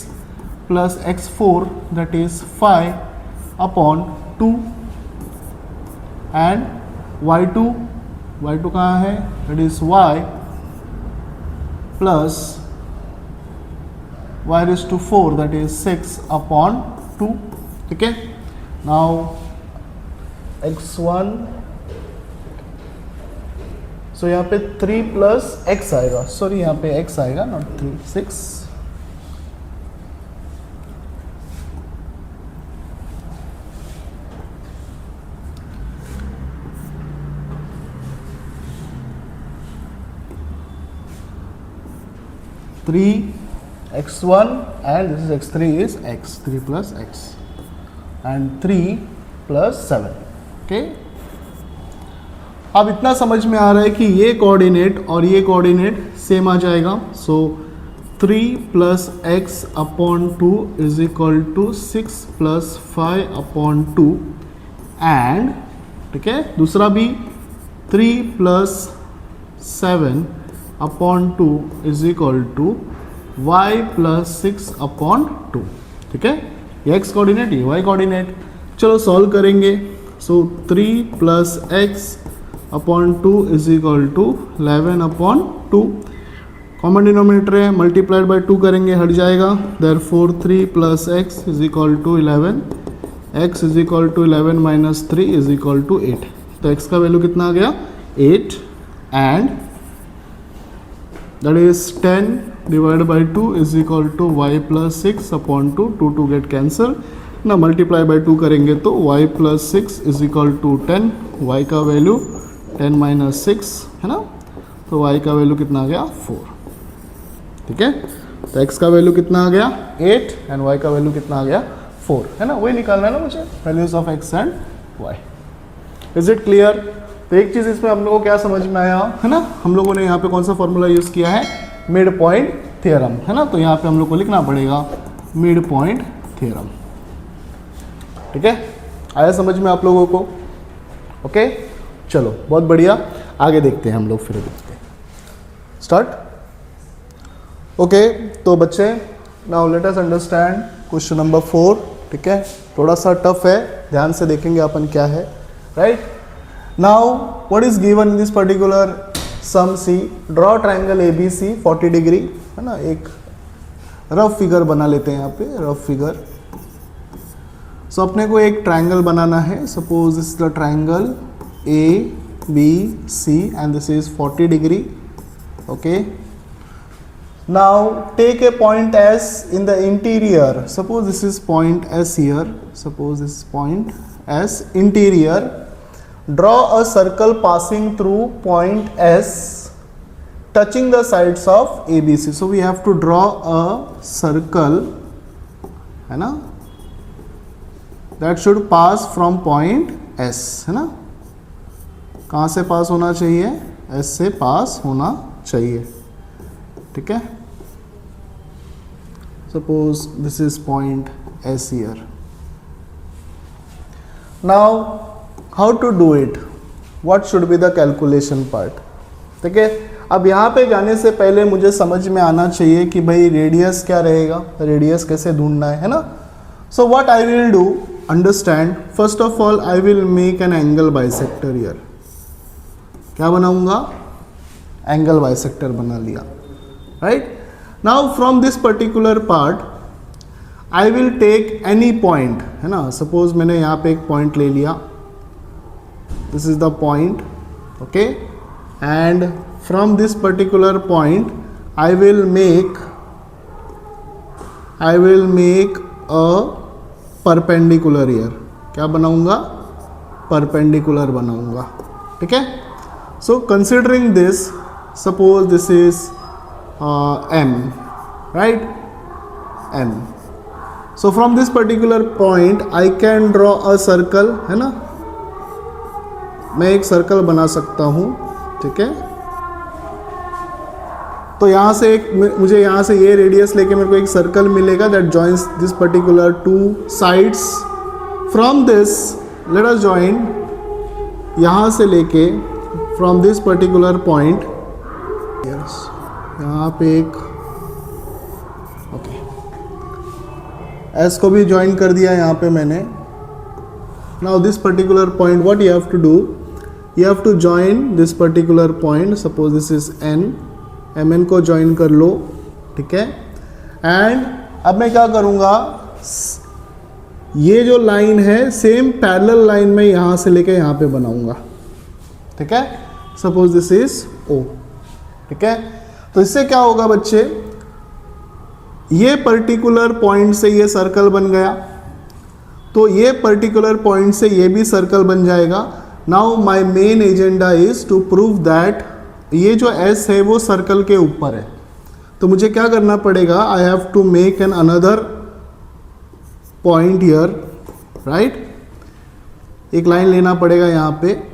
Speaker 1: plus x4 that is 5 upon 2 and y2 कहाँ है, that is y plus y raised to 4 that is 6 upon 2। ठीक है, now x1, so यहाँ पे 3 plus x आएगा, sorry यहाँ पे x आएगा not 3, 6 3x1 and this is x3 is x3 plus x and 3 plus 7। Okay, अब इतना समझ में आ रहा है कि ये कोऑर्डिनेट और ये कोऑर्डिनेट सेम आ जाएगा। So 3 plus x upon 2 is equal to 6 plus 5 upon 2 and, ठीक है, दूसरा भी 3 plus 7 upon 2 is equal to y plus 6 upon 2। ठीक है, ये x कोऑर्डिनेट, ये y कोऑर्डिनेट। चलो सॉल्व करेंगे। So 3 plus x upon 2 is equal to 11 upon 2, common denominator है, मल्टीप्लाइड बाय 2 करेंगे, हट जाएगा। Therefore 3 plus x is equal to 11, x is equal to 11 minus 3 is equal to 8। तो x का value कितना आ गया 8 and that is 10 divided by 2 is equal to y plus 6 upon 2, 2 get cancel ना, multiply by 2 करेंगे तो y plus 6 is equal to 10, y का value 10 minus 6 है ना, तो y का वैल्यू कितना आ गया 4। ठीक है, तो x का वैल्यू कितना आ गया 8 एंड y का वैल्यू कितना आ गया 4, है ना, वही निकालना है ना मुझे, values of x and y। Is it clear? तो एक चीज़ इसमें हम लोगों को क्या समझ में आया, है ना, हम लोगों ने यहाँ पे कौन सा फॉर्मूला यूज़ किया है, मिड पॉइंट थ्योरम, है ना, तो यहाँ पे हम लोग को लिखना पड़ेगा मिड पॉइंट थ्योरम। ठीक है, आया समझ में आप लोगों को? ओके, चलो बहुत बढ़िया, आगे देखते हैं हम लोग, फिर देखते हैं, स्टार्ट। ओके, तो बच्चे now let us understand question number 4। ठीक है, थोड़ा सा टफ है, ध्यान से देखेंगे अपन क्या है, right. Now what is given in this particular sum? C, draw triangle ABC 40 degree, है ना, एक रफ फिगर बना लेते हैं यहाँ पे, रफ फिगर। सो अपने को एक ट्रायंगल बनाना है, suppose this is the triangle ABC and this is 40 degree. Okay, now take a point S in the interior, suppose this is point S here, suppose this is point S interior. Draw a circle passing through point S touching the sides of ABC. So we have to draw a circle, है ना, that should pass from point S, है ना, कहाँ से पास होना चाहिए, S से पास होना चाहिए, ठीक है। Suppose this is point S here. Now how to do it, what should be the calculation part, ठीक है। अब यहाँ पे जाने से पहले मुझे समझ में आना चाहिए कि भाई रेडियस क्या रहेगा, रेडियस कैसे ढूंढना है ना। So what I will do, understand, first of all I will make an angle bisector here. क्या बनाऊंगा, एंगल बाइसेक्टर बना लिया, right. Now from this particular part I will take any point, है ना, सपोज मैंने यहाँ पे एक पॉइंट ले लिया, this is the point, okay, and from this particular point I will make a perpendicular here. क्या बनाऊंगा, परपेंडिकुलर बनाऊंगा, ठीक है। So considering this, suppose this is m, right, m. So from this particular point I can draw a circle, है ना, मैं एक circle बना सकता हूँ, ठीक है। तो यहाँ से एक, मुझे यहाँ से ये रेडियस लेके मेरे को एक सर्कल मिलेगा that joins this particular two sides. From this let us join, यहाँ से लेके फ्रॉम दिस पर्टिकुलर पॉइंट, यहाँ पे एक, ओके, एस को भी ज्वाइन कर दिया यहाँ पे मैंने। Now this particular point what you have to do, you have to join this particular point, suppose this is n, mn को ज्वाइन कर लो, ठीक है। एंड अब मैं क्या करूँगा, ये जो लाइन है सेम पैरेलल लाइन में यहाँ से लेके यहाँ पे बनाऊँगा, ठीक है। सपोज दिस इज O, ठीक है। तो इससे क्या होगा बच्चे, ये पर्टिकुलर पॉइंट से ये सर्कल बन गया, तो ये पर्टिकुलर पॉइंट से ये भी सर्कल बन जाएगा। Now my main agenda is to prove that ये जो S है वो सर्कल के ऊपर है। तो मुझे क्या करना पड़ेगा, I have to make an another point here, right, एक लाइन लेना पड़ेगा यहाँ पे,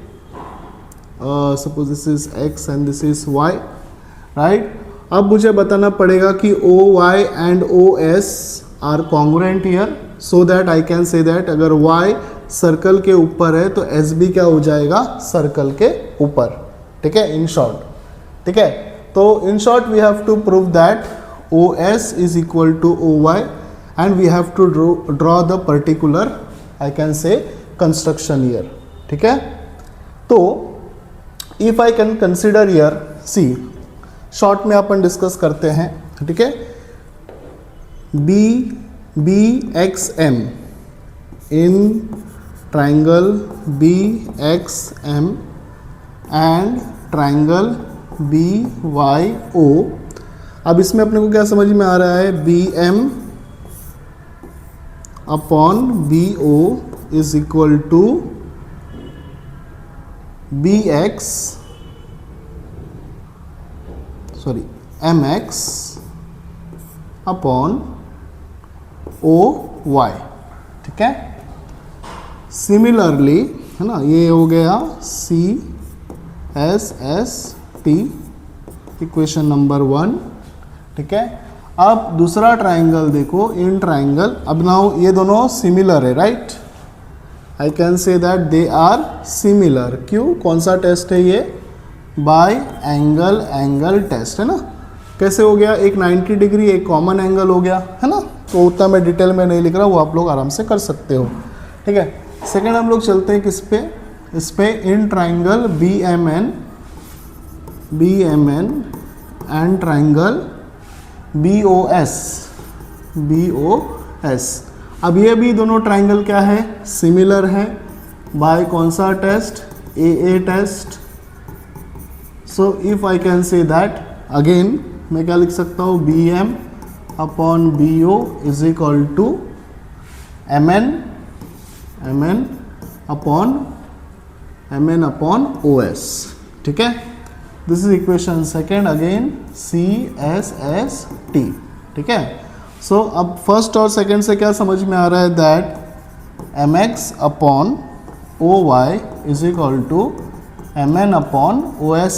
Speaker 1: suppose this is x and this is y, right. अब मुझे बताना पड़ेगा कि OY and OS are congruent here, so that I can say that अगर y सर्कल के ऊपर है तो S भी क्या हो जाएगा, सर्कल के ऊपर, ठीक है, इन शॉर्ट, ठीक है। तो in short we have to prove that OS is equal to OY and we have to draw the particular, I can say, construction here, ठीक है। तो if I can consider here, see short में अपन discuss करते हैं, ठीक है। BXM in triangle BXM and triangle BYO। अब इसमें अपने को क्या समझ में आ रहा है, BM upon BO is equal to MX upon OY, ठीक है। सिमिलरली, है ना, ये हो गया CSST, इक्वेशन नंबर 1, ठीक है। अब दूसरा ट्राइंगल देखो, इन ट्राइंगल, अब नाउ ये दोनों सिमिलर है, right, I can say that they are similar. क्यों, कौन सा टेस्ट है ये, बाय एंगल टेस्ट, है ना। कैसे हो गया, एक 90 डिग्री एक कॉमन एंगल हो गया, है ना। तो उतना मैं डिटेल में नहीं लिख रहा, वो आप लोग आराम से कर सकते हो, ठीक है। सेकेंड हम लोग चलते हैं किस पे, इस पे in triangle BMN and triangle BOS। अब ये भी दोनों ट्राइंगल क्या है, सिमिलर है, बाय कौन सा test, AA test. So if I can say that, again मैं क्या लिख सकता हूँ, BM upon BO is equal to MN upon OS, ठीक है। This is equation second, again CSST, ठीक है। सो अब फर्स्ट और सेकेंड से क्या समझ में आ रहा है that mx upon oy is equal to mn upon os।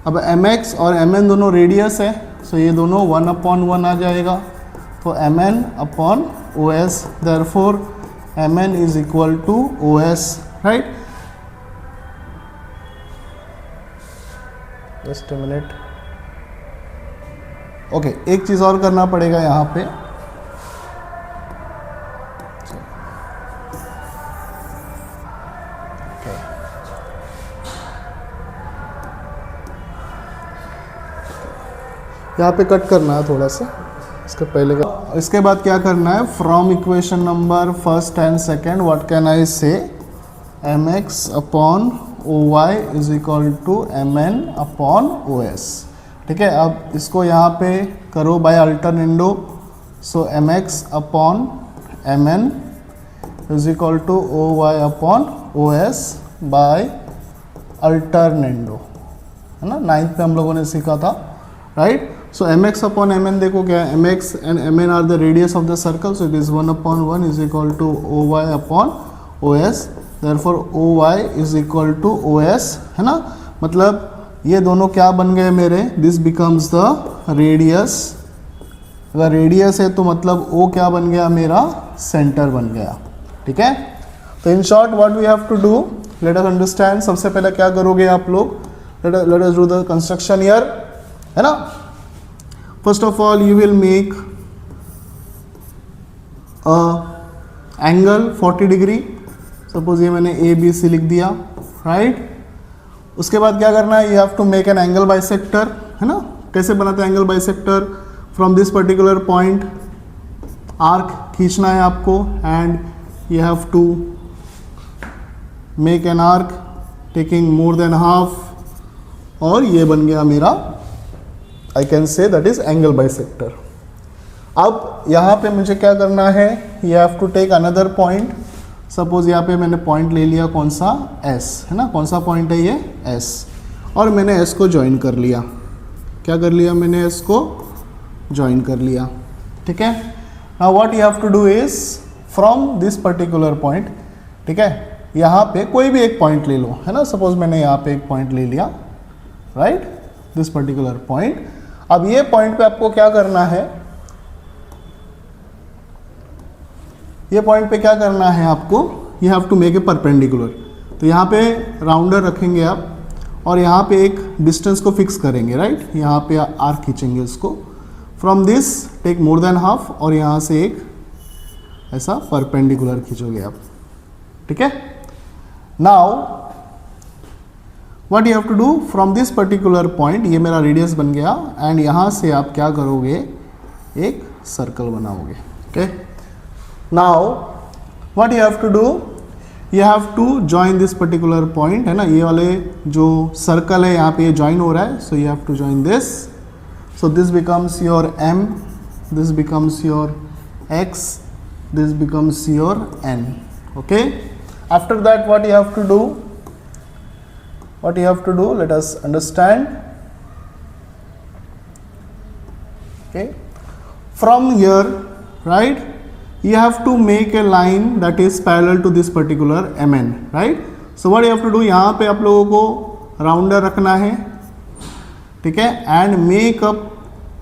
Speaker 1: अब mx और mn दोनों रेडियस है, सो ये दोनों 1/1 आ जाएगा, तो mn upon os, therefore mn is equal to os, right. Just a minute, okay, एक चीज़ और करना पड़ेगा यहाँ पे, यहाँ पे कट करना है थोड़ा सा इसके पहले का। इसके बाद क्या करना है, from equation number first and second what can I say, mx upon oy is equal to mn upon os, ठीक है। अब इसको यहाँ पे करो by alternendo, so mx upon mn is equal to oy upon os by alternendo, है ना, 9th में हम लोगों ने सीखा था, right. So mx upon mn देखो क्या है, mx and mn are the radius of the circle, so it is 1/1 is equal to oy upon os, therefore oy is equal to os, है ना। मतलब ये दोनों क्या बन गए मेरे, दिस बिकम्स द रेडियस, अगर रेडियस है तो मतलब o क्या बन गया मेरा, सेंटर बन गया, ठीक है। तो in short what we have to do, let us understand. सबसे पहले क्या करोगे आप लोग, let us do the construction here, है ना। First of all you will make angle 40 degree, suppose ये मैंने ए बी सी लिख दिया, राइट। उसके बाद क्या करना है, you have to make an angle bisector, है ना। कैसे बनाते हैं angle bisector, from this particular point arc खींचना है आपको, and you have to make an arc taking more than half, और ये बन गया मेरा, I can say that is angle bisector. अब यहाँ पे मुझे क्या करना है, you have to take another point, suppose यहाँ पे मैंने पॉइंट ले लिया कौन सा, S, है ना, कौन सा पॉइंट है ये, S, और मैंने S को ज्वाइन कर लिया, क्या कर लिया मैंने, S को ज्वाइन कर लिया, ठीक है। Now what you have to do is from this particular point, ठीक है, यहाँ पे कोई भी एक पॉइंट ले लो, है ना, सपोज मैंने यहाँ पे एक पॉइंट ले लिया, राइट, दिस पर्टिकुलर पॉइंट। अब ये पॉइंट पे आपको क्या करना है, ये पॉइंट पे क्या करना है आपको, you have to make a perpendicular, तो यहाँ पे राउंडर रखेंगे आप, और यहाँ पे एक डिस्टेंस को फिक्स करेंगे, राइट, यहाँ पे आर्क खींचेंगे उसको, from this take more than half, और यहाँ से एक ऐसा परपेंडिकुलर खींचोगे आप, ठीक है। Now what you have to do, from this particular point, ये मेरा रेडियस बन गया, एंड यहाँ से आप क्या करोगे, एक सर्कल बनाओगे, okay. Now what you have to do, you have to join this particular point, है ना, ये वाले जो सर्कल है यहाँ पे ये ज्वाइन हो रहा है, so you have to join this, so this becomes your m, this becomes your x, this becomes your n, okay. After that what you have to do, what you have to do, let us understand, okay. From here, right, you have to make a line that is parallel to this particular mn, right. So what you have to do, यहाँ पे आप लोगों को rounder रखना है, ठीक है, and make up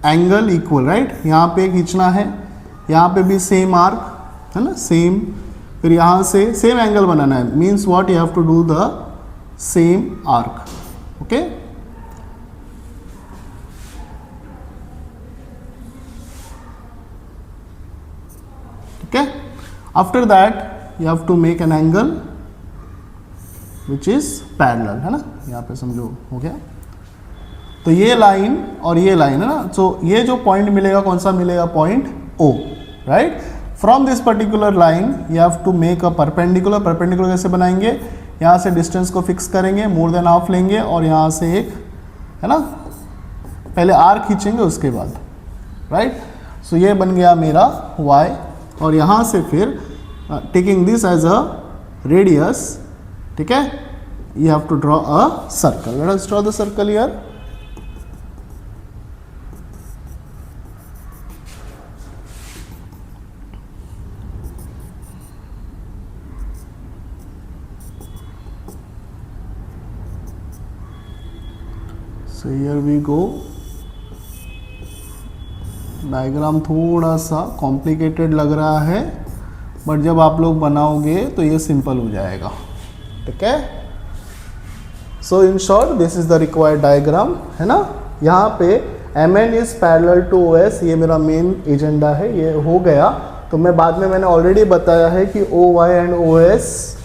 Speaker 1: angle equal, right, यहाँ पे खींचना है, यहाँ पे भी सेम आर्क, है ना, सेम, फिर यहाँ से सेम एंगल बनाना है, means what you have to do the same arc, okay. Okay, after that you have to make an angle which is parallel, है ना, यहाँ पे समझो हो गया। तो ये लाइन और ये लाइन, है ना, तो ये जो पॉइंट मिलेगा कौन सा मिलेगा, point O, right. From this particular line you have to make a perpendicular, perpendicular कैसे बनाएंगे, यहाँ से डिस्टेंस को फिक्स करेंगे, मोर देन हाफ लेंगे, और यहाँ से एक, है ना, पहले आर खींचेंगे उसके बाद, राइट। सो ये बन गया मेरा y, और यहाँ से फिर taking this as a radius, ठीक है, you have to draw a circle, let us draw the circle here. So here we go. Diagram थोड़ा सा कॉम्प्लिकेटेड लग रहा है, बट जब आप लोग बनाओगे तो ये सिंपल हो जाएगा, ठीक है। So in short this is the required diagram, है ना। यहाँ पे Mn is parallel to OS, ये मेरा मेन एजेंडा है, ये हो गया। तो मैं बाद में मैंने ऑलरेडी बताया है कि OY and OS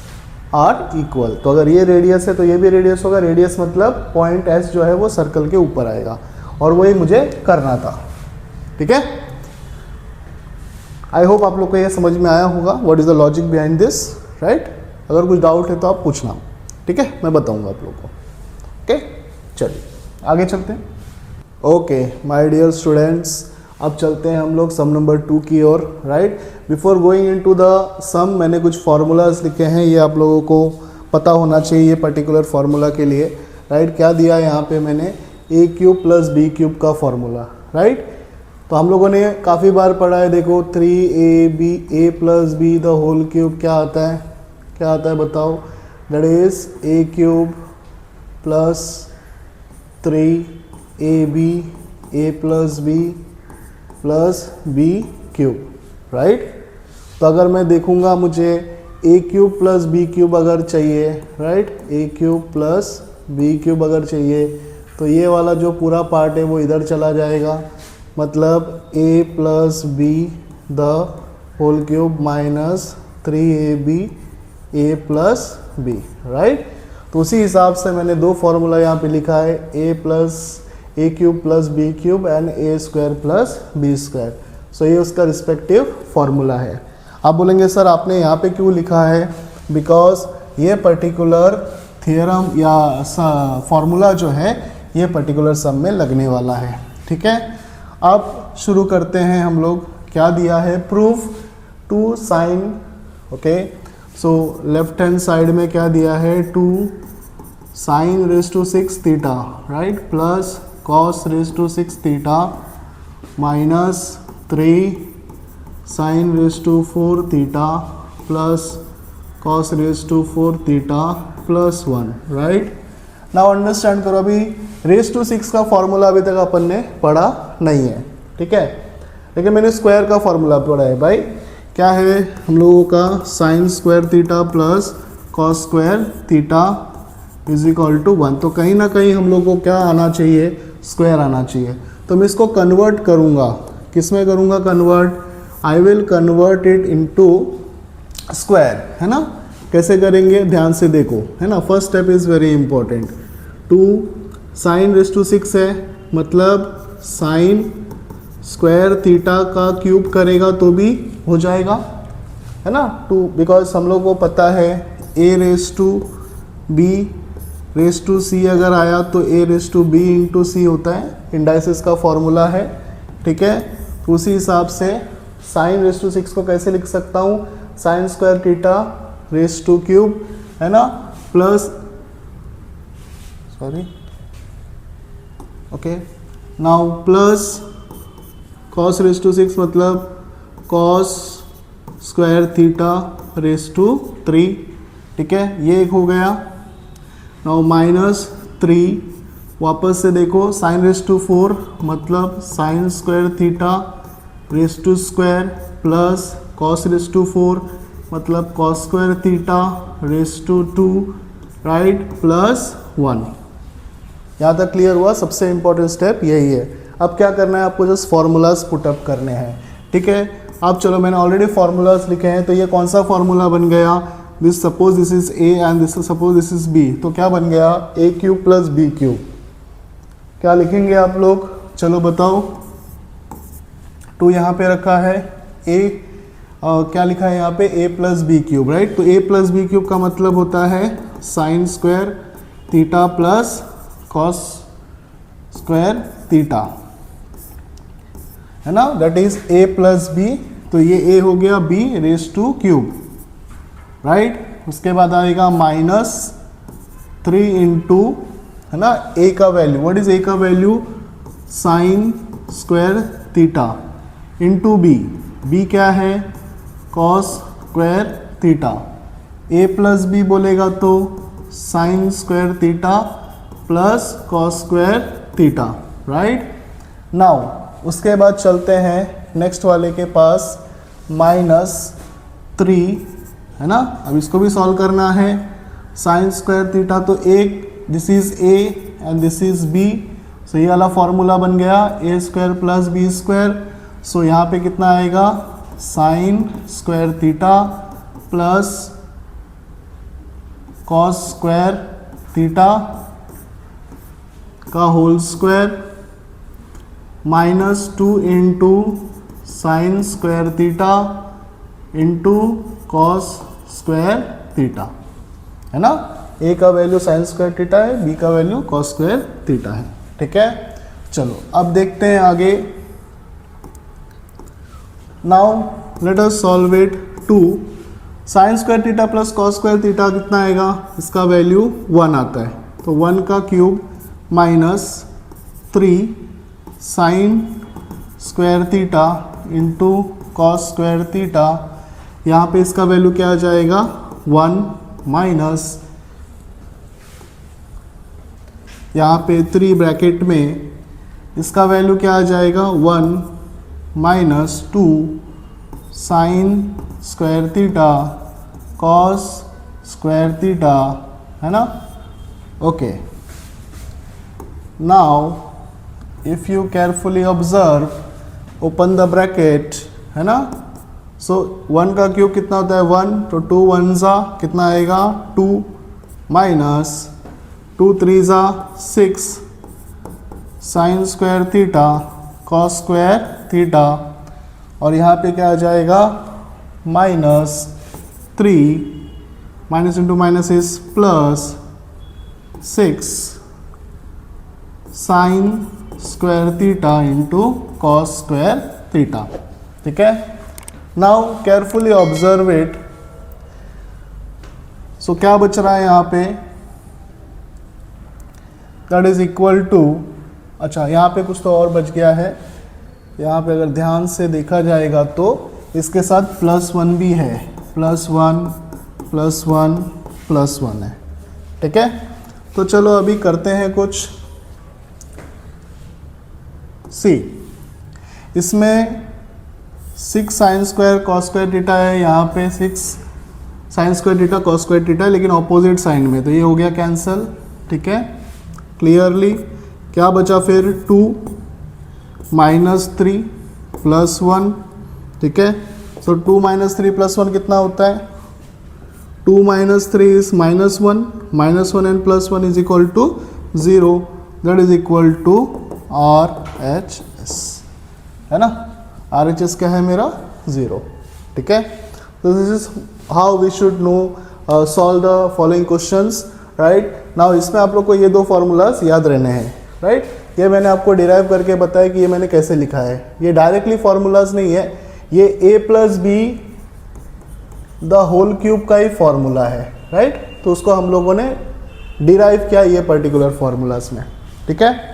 Speaker 1: are equal. तो अगर ये रेडियस है तो ये भी रेडियस होगा। रेडियस मतलब पॉइंट S जो है वो सर्कल के ऊपर आएगा, और वही मुझे करना था, ठीक है। आई होप आप लोग को ये समझ में आया होगा what is the logic behind this, right. अगर कुछ डाउट है तो आप पूछना, ठीक है, मैं बताऊंगा आप लोग को, ओके। चलिए आगे चलते हैं। ओके माय डियर स्टूडेंट्स, अब चलते हैं हम लोग सम नंबर 2 की ओर, right. Before going into the sum मैंने कुछ फार्मूलाज लिखे हैं, ये आप लोगों को पता होना चाहिए ये पर्टिकुलर फार्मूला के लिए, राइट। क्या दिया है यहाँ पे मैंने, a³ + b³ का फार्मूला, राइट। तो हम लोगों ने काफ़ी बार पढ़ा है, देखो 3ab a + b the whole cube क्या आता है, क्या आता है बताओ, that is a³ + 3ab a + b + b³, right. तो अगर मैं देखूंगा मुझे a³ + b³ अगर चाहिए, राइट, a³ + b³ अगर चाहिए, तो ये वाला जो पूरा पार्ट है वो इधर चला जाएगा, मतलब a + b the whole cube - 3ab a + b, right. तो उसी हिसाब से मैंने दो फार्मूला यहाँ पे लिखा है, a³ + b³ and a² + b²। सो ये उसका रिस्पेक्टिव फार्मूला है। आप बोलेंगे सर आपने यहाँ पे क्यों लिखा है, बिकॉज ये पर्टिकुलर थियरम या फार्मूला जो है ये पर्टिकुलर सम में लगने वाला है, ठीक है। अब शुरू करते हैं हम लोग। क्या दिया है, proof to sine, okay. So left hand side में क्या दिया है, 2 sin⁻⁶ theta, right, plus cos⁻⁶ theta -3 sin⁴ theta plus cos⁴ theta +1, right. Now understand करो, अभी ⁻⁶ का फॉर्मूला अभी तक अपन ने पढ़ा नहीं है, ठीक है, लेकिन मैंने स्क्वायर का फॉर्मूला पढ़ा है भाई। क्या है हम लोगों का, sin² theta plus cos² theta = 1। तो कहीं ना कहीं हम लोग को क्या आना चाहिए, स्क्वायर आना चाहिए। तो मैं इसको कन्वर्ट करूँगा, किस में करूँगा convert, I will convert it into square, है ना। कैसे करेंगे ध्यान से देखो, है ना। First step is very important. 2 sin⁻⁶ है, मतलब sin² थीटा का क्यूब करेगा तो भी हो जाएगा, है ना। 2 बिकॉज हम लोग को पता है a⁻b⁻c अगर आया तो a⁻b × c होता है, इंडाइसिस का फॉर्मूला है, ठीक है। तो उसी हिसाब से sin⁻⁶ को कैसे लिख सकता हूँ, sin² थीटा ⁻³ है ना, plus sorry okay, now plus cos⁻⁶ मतलब cos² थीटा ⁻3, ठीक है, ये एक हो गया। नाउ -3 वापस से देखो sin⁻⁴ मतलब sin² थीटा ⁻² प्लस cos⁻⁴ मतलब cos² थीटा ⁻2, राइट, प्लस 1। यहाँ तक क्लियर हुआ। सबसे इंपॉर्टेंट स्टेप यही है। अब क्या करना है, आपको जस्ट फार्मूलाज पुटअप करने हैं, ठीक है। अब चलो मैंने ऑलरेडी फार्मूलाज लिखे हैं, तो ये कौन सा फार्मूला बन गया, this suppose this is a and this suppose this is b, तो क्या बन गया, a³ + b³। क्या लिखेंगे आप लोग, चलो बताओ। 2 यहाँ पे रखा है, क्या लिखा है यहाँ पे, a + b³, राइट। तो a + b³ का मतलब होता है sin² theta plus cos² theta, है ना, दैट इज a + b। तो ये a हो गया b⁻³, राइट। उसके बाद आएगा -3 है ना, a का वैल्यू, व्हाट इज a का value, sin² theta into b क्या है, cos² थीटा। a + b बोलेगा तो sin² theta plus cos² theta, right. Now उसके बाद चलते हैं नेक्स्ट वाले के पास, -3 है ना। अब इसको भी सॉल्व करना है। साइन स्क्वायर थीटा, तो एक this is A and this is B, so ये वाला फॉर्मूला बन गया A square plus B square. So यहाँ पे कितना आएगा, sine square theta plus cos square theta का whole square -2 into sine square theta into cos square theta, है ना। ए का वैल्यू साइन स्क्वायर थीटा है, बी का वैल्यू कॉस स्क्वायर थीटा है, ठीक है। चलो अब देखते हैं आगे। Now let us solve it. 2 sign square theta plus cos square theta कितना आएगा, इसका वैल्यू 1 आता है, तो 1 का cube -3 sign square theta into cos square theta, यहाँ पे इसका वैल्यू क्या आ जाएगा, 1 माइनस यहाँ पे 3 ब्रैकेट में इसका वैल्यू क्या आ जाएगा, 1 minus 2 sign square theta cos square theta, है ना। Okay, now if you carefully observe, open the bracket, है ना। सो 1 का क्यूब कितना होता है, 1, तो 2 1 ज़ा कितना आएगा, 2 माइनस 2 3 ज़ा 6 sine square theta cos square theta, और यहाँ पे क्या आ जाएगा, -3 minus into minus is plus 6 sine square theta into cos square theta, ठीक है। Now carefully observe it. So क्या बच रहा है यहाँ पे, दैट इज इक्वल टू, अच्छा यहाँ पे कुछ तो और बच गया है, यहाँ पे अगर ध्यान से देखा जाएगा तो इसके साथ +1 भी है, +1 +1 +1 है, ठीक है। तो चलो अभी करते हैं कुछ। सी, इसमें 6 sine square cos square theta है, यहाँ पे 6 sine square theta cos square theta, लेकिन ऑपोजिट साइन में, तो ये हो गया कैंसिल, ठीक है। क्लियरली क्या बचा फिर, 2 -3 +1, ठीक है। सो 2 -3 +1 कितना होता है, 2 -3 is -1, -1 and +1 is equal to 0, that is equal to RHS, है ना। RHS क्या है मेरा, 0, ठीक है। तो this is how we should know solve the following questions, right. Now इसमें आप लोग को ये 2 फॉर्मूलाज याद रहने हैं, राइट। ये मैंने आपको डिराइव करके बताया कि ये मैंने कैसे लिखा है, ये डायरेक्टली फॉर्मूलाज नहीं है, ये a + b the whole cube का ही फॉर्मूला है, राइट। तो उसको हम लोगों ने डिराइव किया ये पर्टिकुलर फॉर्मूलाज में, ठीक है।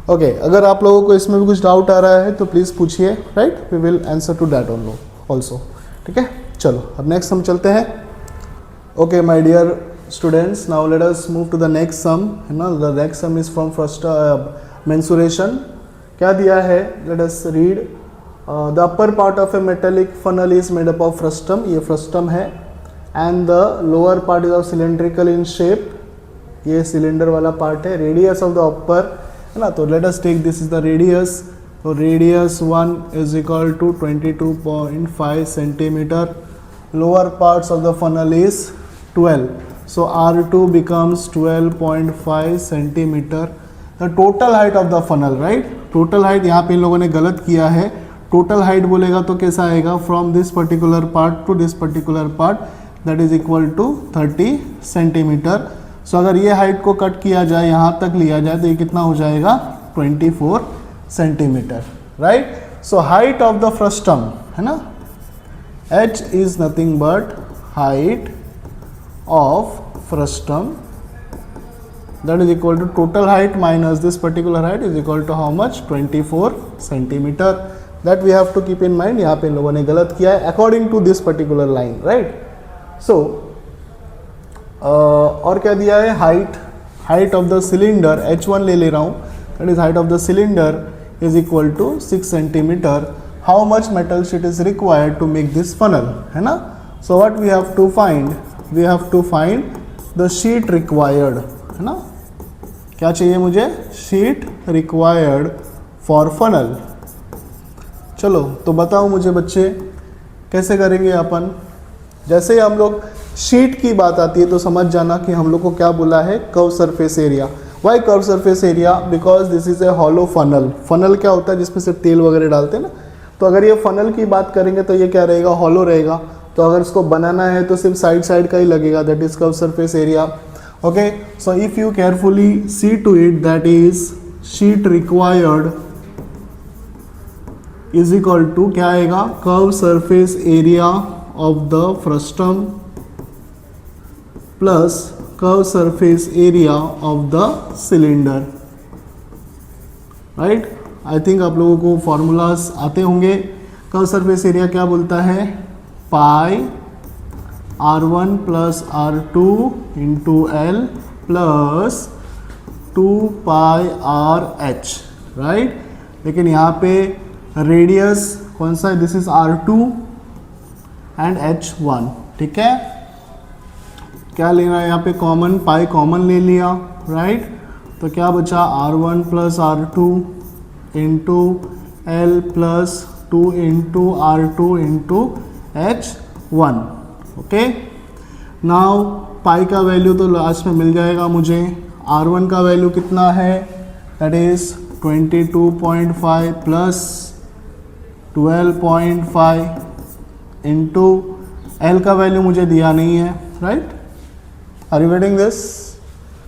Speaker 1: ओके, अगर आप लोगों को इसमें भी कुछ डाउट आ रहा है तो प्लीज़ पूछिए, right, we will answer to that also, ठीक है। चलो अब नेक्स्ट हम चलते हैं। Okay my dear students, now let us move to the next sum, है ना। The next sum is from first mensuration. क्या दिया है, let us read. The upper part of a metallic funnel is made up of frustum, ये frustum है, and the lower part is of cylindrical in shape, ये cylinder वाला part है। Radius of the upper, है ना, तो let us take this is the radius, तो radius 1 is equal to 22.5 centimetre, lower parts of the funnel is 12, so R2 becomes 12.5 centimetre. The total height of the funnel, right, total height यहाँ पे इन लोगों ने गलत किया है, total height बोलेगा तो कैसा आएगा, from this particular part to this particular part, that is equal to 30 centimetre. So अगर ये हाइट को कट किया जाए, यहाँ तक लिया जाए, तो ये कितना हो जाएगा, 24 centimetre, right. So height of the frustum, है ना, h is nothing but height of frustum, that is equal to total height minus this particular height is equal to how much, 24 centimeter, that we have to keep in mind। यहाँ पे इन लोगों ने गलत किया है according to this particular line, right। so और क्या दिया है, height of the cylinder h1 ले रहा हूँ, that is height of the cylinder is equal to 6 centimetre, how much metal sheet is required to make this funnel, है ना. So what we have to find, we have to find the sheet required, है ना. क्या चाहिए मुझे, sheet required for funnel. चलो तो बताओ मुझे बच्चे कैसे करेंगे अपन. जैसे ही हम लोग शीट की बात आती है तो समझ जाना कि हम लोग को क्या बोला है, curve surface area. Why curve surface area, because this is a hollow funnel. Funnel क्या होता है, जिसमें से तेल वगैरह डालते हैं ना. तो अगर ये फनल की बात करेंगे तो ये क्या रहेगा, हॉलो रहेगा. तो अगर इसको बनाना है तो सिर्फ साइड साइड का ही लगेगा, that is curve surface area. Okay, so if you carefully see to it, that is sheet required is equal to क्या आएगा, curve surface area of the frustum plus curve surface area of the cylinder. Right, I think आप लोगों को formulas आते होंगे. Curve surface area क्या बोलता है, पाई R1 plus R2 into L plus 2 पाई RH. राइट, लेकिन यहाँ पे रेडियस कौन सा है, this is R2 and H1. ठीक है, क्या लेना है यहाँ पे, कॉमन, पाई कॉमन ले लिया. राइट, तो क्या बचा, R1 plus R2 into L plus 2 into R2 into H1. Okay, now pi का वैल्यू तो लास्ट में मिल जाएगा मुझे. R1 का वैल्यू कितना है, that is 22.5 plus 12.5 into L का वैल्यू मुझे दिया नहीं है. Right, are you getting this,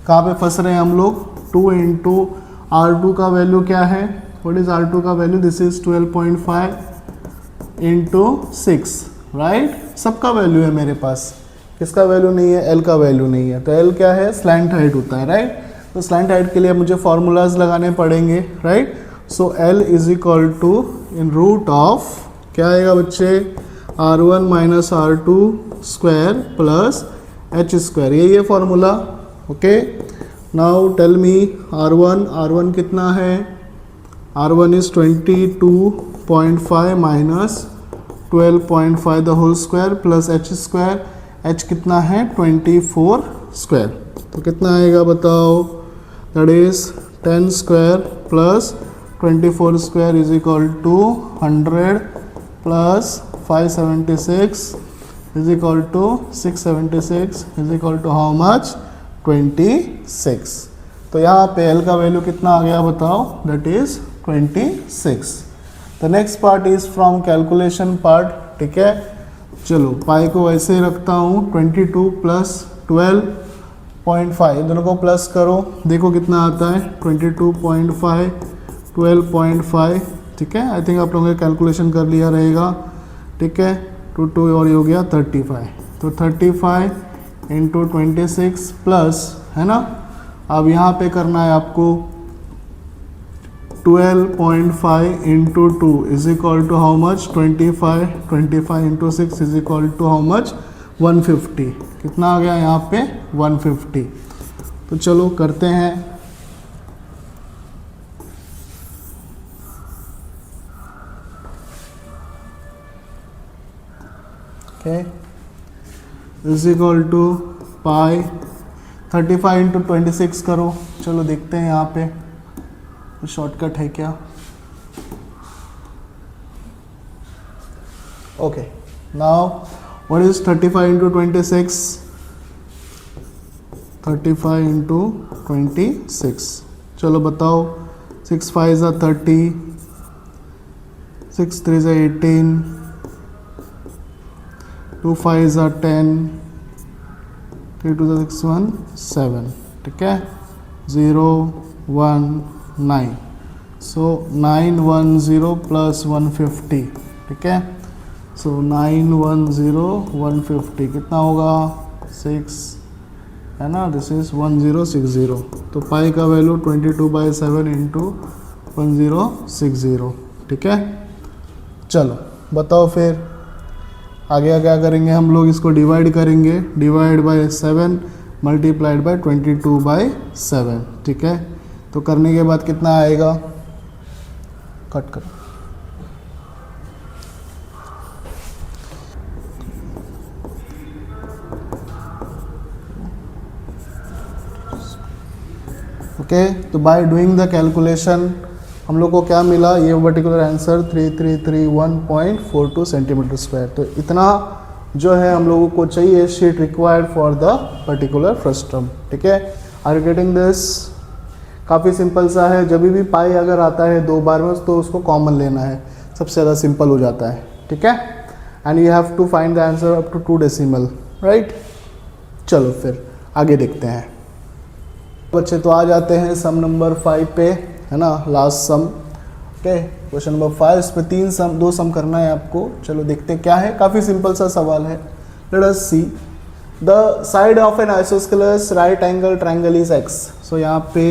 Speaker 1: कहाँ पे फंस रहे हैं हम लोग. 2 इंटू R2 का वैल्यू क्या है, व्हाट इज R2 का value, this is 12.5 into 6. Right, सबका वैल्यू है मेरे पास, किसका वैल्यू नहीं है, एल का वैल्यू नहीं है. तो एल क्या है, स्लैंट हाइट होता है. राइट, तो स्लैंट हाइट के लिए मुझे फॉर्मूलाज लगाने पड़ेंगे. Right, so L is equal to in root of क्या आएगा बच्चे, R1 minus R2 square plus H square, यही है formula. Okay, now tell me R1 कितना है, R1 is 22.5 minus 12.5 the whole square plus H square. H कितना है, 24 square. तो कितना आएगा बताओ, that is 10 square plus 24 square is equal to 100 plus 576 is equal to 676 is equal to how much, 26. तो यहाँ पे L का वैल्यू कितना आ गया बताओ, that is 26. The next part is from calculation part. ठीक है, चलो पाई को वैसे ही रखता हूँ. 22 प्लस 12.5 दोनों को प्लस करो, देखो कितना आता है, 22.5 12.5. ठीक है, आई थिंक आप लोगों ने कैलकुलेशन कर लिया रहेगा. ठीक है, 2 और ये हो गया 35. तो 35 इंटू 26 प्लस, है ना. अब यहाँ पे करना है आपको 12.5 into 2 is equal to how much, 25 into 6 is equal to how much, 150. कितना आ गया यहाँ पे, 150. तो चलो करते हैं. Okay, is equal to pi 35 into 26 करो. चलो देखते हैं यहाँ पे शॉर्टकट है क्या. Okay, now what is 35 into 26, 35 into 26. चलो बताओ, 6 5 are 30, 6 3 are 18, 2 5 are 10, 3 2 6 1 7. ठीक है, 0 1 9. सो 910 प्लस 150. ठीक है, सो 910 150 कितना होगा, 6, है ना. This is 1060. तो पाई का वैल्यू 22/7 इंटू 1060. ठीक है, चलो बताओ फिर आगे क्या करेंगे हम लोग, इसको डिवाइड करेंगे. Divide by 7 multiplied by 22/7. ठीक है, तो करने के बाद कितना आएगा, कट करो, ओके। तो बाय डूइंग द कैलकुलेशन हम लोग को क्या मिला, ये पर्टिकुलर आंसर 3331.42 सेंटीमीटर स्क्वायर। तो इतना जो है हम लोगों को चाहिए sheet required for the particular frustum, ठीक है। Are getting this? काफ़ी सिंपल सा है, जब भी पाई अगर आता है 2 बार में तो उसको कॉमन लेना है, सबसे ज़्यादा सिंपल हो जाता है, ठीक है। And you have to find the answer up to 2 decimal, right. चलो फिर आगे देखते हैं बच्चे। तो आ जाते हैं सम नंबर 5 पे, है ना, लास्ट सम, ओके। क्वेश्चन नंबर 5, इस पे 2 सम करना है आपको। चलो देखते हैं क्या है, काफ़ी सिंपल सा सवाल है। Let us see the side of an isosceles right angle triangle is x. So यहाँ पे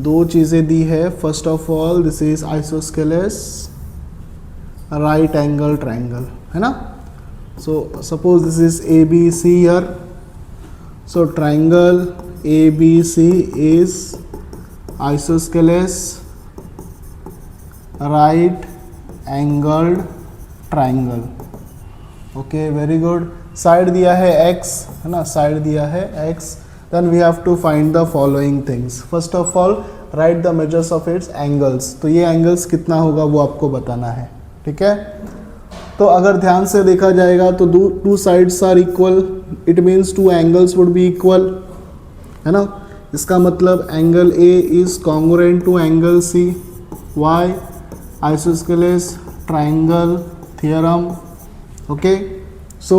Speaker 1: 2 चीज़ें दी है। First of all this is isosceles right angle triangle, है ना। So suppose this is A B C here. So triangle ABC is isosceles right angled triangle, okay, very good. Side दिया है x, है ना, साइड दिया है x। Then we have to find the following things. First of all right the measures of its angles. तो ये angles कितना होगा वो आपको बताना है, ठीक है। तो अगर ध्यान से देखा जाएगा तो 2 sides are equal, it means 2 angles would be equal, है ना। इसका मतलब angle A is congruent to angle C. Why? Isosceles triangle theorem, okay. So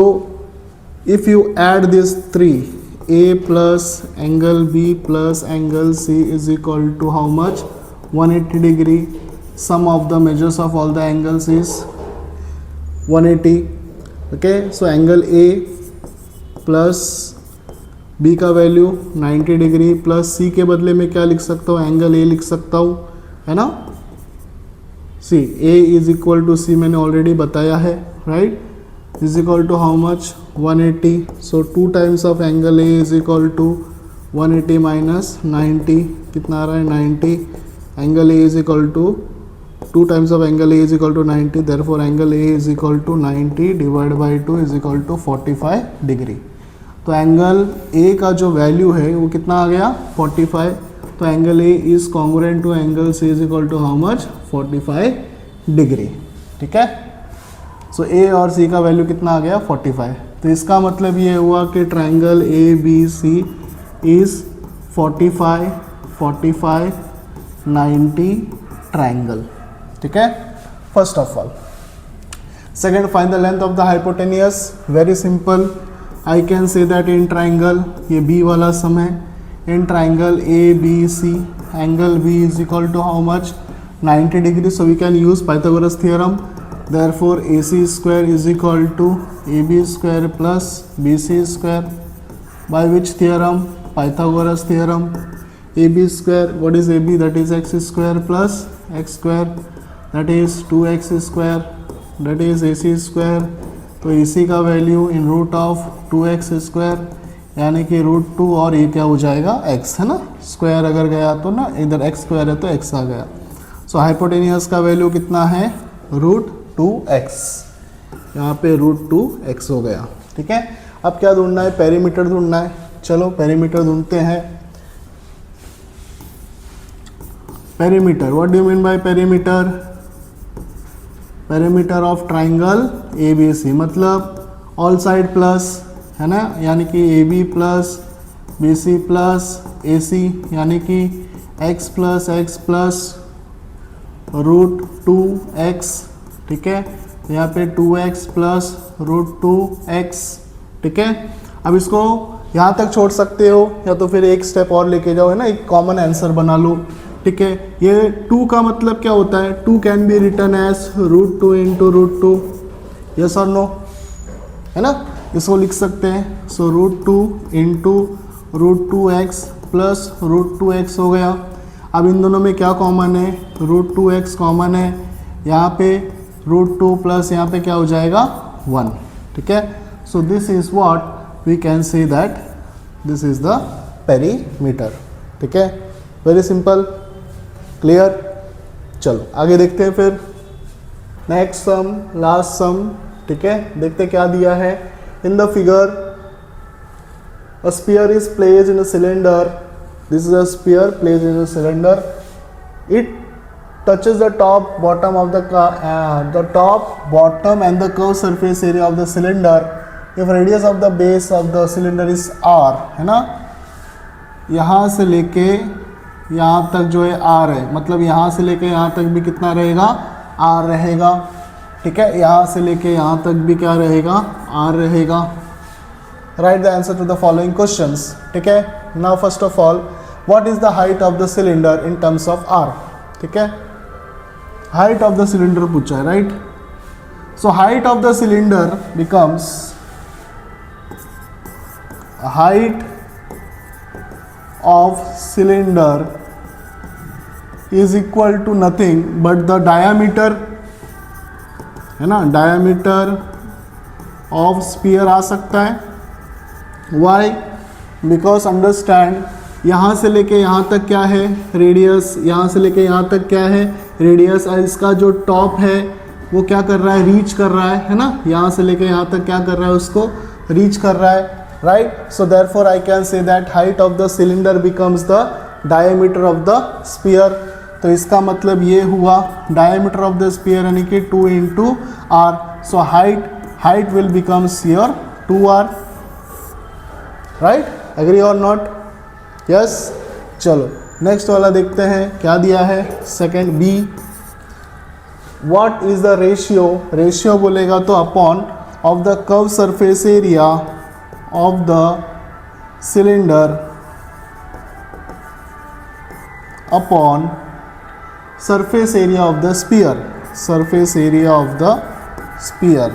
Speaker 1: if you add this 3, A plus angle B plus angle C is equal to how much, 180 degree. Sum of the measures of all the angles is 180, okay. So angle A plus B का value 90 degree plus सी के बदले में क्या लिख सकता हूँ, angle A लिख सकता हूँ, है ना। C A is equal to C मैंने ऑलरेडी बताया है, right. Is equal to how much, 180। So 2 times of angle A is equal to 180 minus 90, कितना आ रहा है, 90। Angle A is equal to 2 times of angle A is equal to 90, therefore angle A is equal to 90 divide by 2 is equal to 45 degree. तो angle ए का जो value है वो कितना आ गया, 45। तो angle A is congruent to angle C is equal to how much, 45 degree, ठीक है। सो ए और सी का वैल्यू कितना आ गया, 45। तो इसका मतलब ये हुआ कि triangle A B C is 45, 45, 90 triangle, ठीक है। First of all second, find the length of the hypotenuse. Very simple, I can say that in triangle, ये B वाला सम है, in triangle ABC, angle B is equal to how much, 90 degree. So we can use Pythagoras theorem. Therefore AC square is equal to AB square plus BC square. By which theorem? Pythagoras theorem. AB square, what is AB? That is x square plus x square, that is 2x square, that is AC square. तो इसी का value in root of 2x square, यानी कि √2 और ये क्या हो जाएगा, x, है ना। स्क्वायर अगर गया तो ना, इधर x स्क्वायर है तो x आ गया। सो हाइपोटेनियस का वैल्यू कितना है, √2x, यहाँ पे √2x हो गया, ठीक है। अब क्या ढूंढना है, पेरीमीटर ढूंढना है। चलो पेरीमीटर ढूंढते हैं। Perimeter, what do you mean by perimeter? Perimeter of triangle A B C, मतलब ऑल साइड प्लस, है ना, यानी कि A B plus B C plus A C, यानी कि x प्लस √2x, ठीक है। यहाँ पे 2x प्लस √2x, ठीक है। अब इसको यहाँ तक छोड़ सकते हो या तो फिर एक स्टेप और लेके जाओ, है ना, एक कॉमन आंसर बना लो, ठीक है। ये 2 का मतलब क्या होता है, 2 can be written as √2 into √2, yes और नो, है ना, इसको लिख सकते हैं। सो √2 इंटू √2x प्लस √2x हो गया। अब इन दोनों में क्या कॉमन है, √2x कॉमन है, यहाँ पे √2 प्लस यहाँ पे क्या हो जाएगा 1, ठीक है। So this is what we can say that this is the perimeter, ठीक है। Very simple, clear. चलो आगे देखते हैं फिर नेक्स्ट सम, लास्ट सम, ठीक है। देखते क्या दिया है इन the figure. A sphere is placed in a cylinder, this is a sphere placed in a cylinder, it touches the top bottom of the top bottom and the curved surface area of the cylinder if radius of the base of the cylinder is r, है ना। यहाँ से लेके यहाँ तक जो है r है, मतलब यहाँ से लेके यहाँ तक भी कितना रहेगा, r रहेगा, ठीक है। यहाँ से लेके यहाँ तक भी क्या रहेगा, r रहेगा। Write the answer to the following questions, ठीक है। Now first of all what is the height of the cylinder in terms of r, ठीक है। हाइट ऑफ द सिलेंडर पूछा है, right. So height of the cylinder becomes height of cylinder is equal to nothing but the diameter, है ना, diameter of sphere आ सकता है। Y? Because understand यहाँ से लेके यहाँ तक क्या है रेडियस, यहाँ से लेके यहाँ तक क्या है रेडियस, और इसका जो टॉप है वो क्या कर रहा है, रीच कर रहा है ना। यहाँ से लेके यहाँ तक क्या कर रहा है, उसको रीच कर रहा है, right. So therefore I can say that height of the cylinder becomes the diameter of the sphere. तो इसका मतलब ये हुआ डायमीटर ऑफ द स्फीयर यानी कि 2 into r। So height will becomes your 2r, right. Agree और not? Yes. चलो next वाला देखते हैं क्या दिया है, second B. What is the ratio, ratio बोलेगा तो upon of the curve surface area of the cylinder upon surface area of the sphere, surface area of the sphere,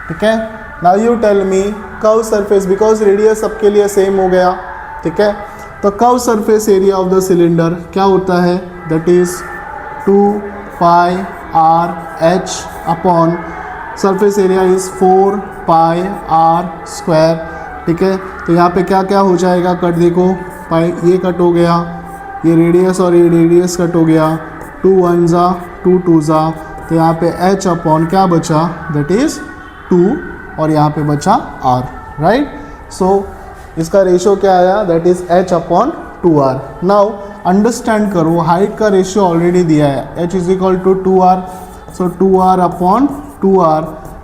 Speaker 1: ठीक है। Now you tell me curve surface, because radius सबके लिए same हो गया, ठीक है। तो curve surface area of the cylinder क्या होता है, that is 2 pi r h upon surface area is 4 pi r square, ठीक है। तो यहाँ पे क्या क्या हो जाएगा, कट देखो, पाई ये कट हो गया, ये रेडियस और ये रेडियस कट हो गया, 2 1 जा 2 2 जा, तो यहाँ पे h अपॉन क्या बचा, दैट इज 2, और यहाँ पे बचा r, राइट। सो इसका रेशियो क्या आया, that is h upon 2r। Now understand करो, हाइट का रेशियो ऑलरेडी दिया है, h is equal to 2r, so 2r upon 2r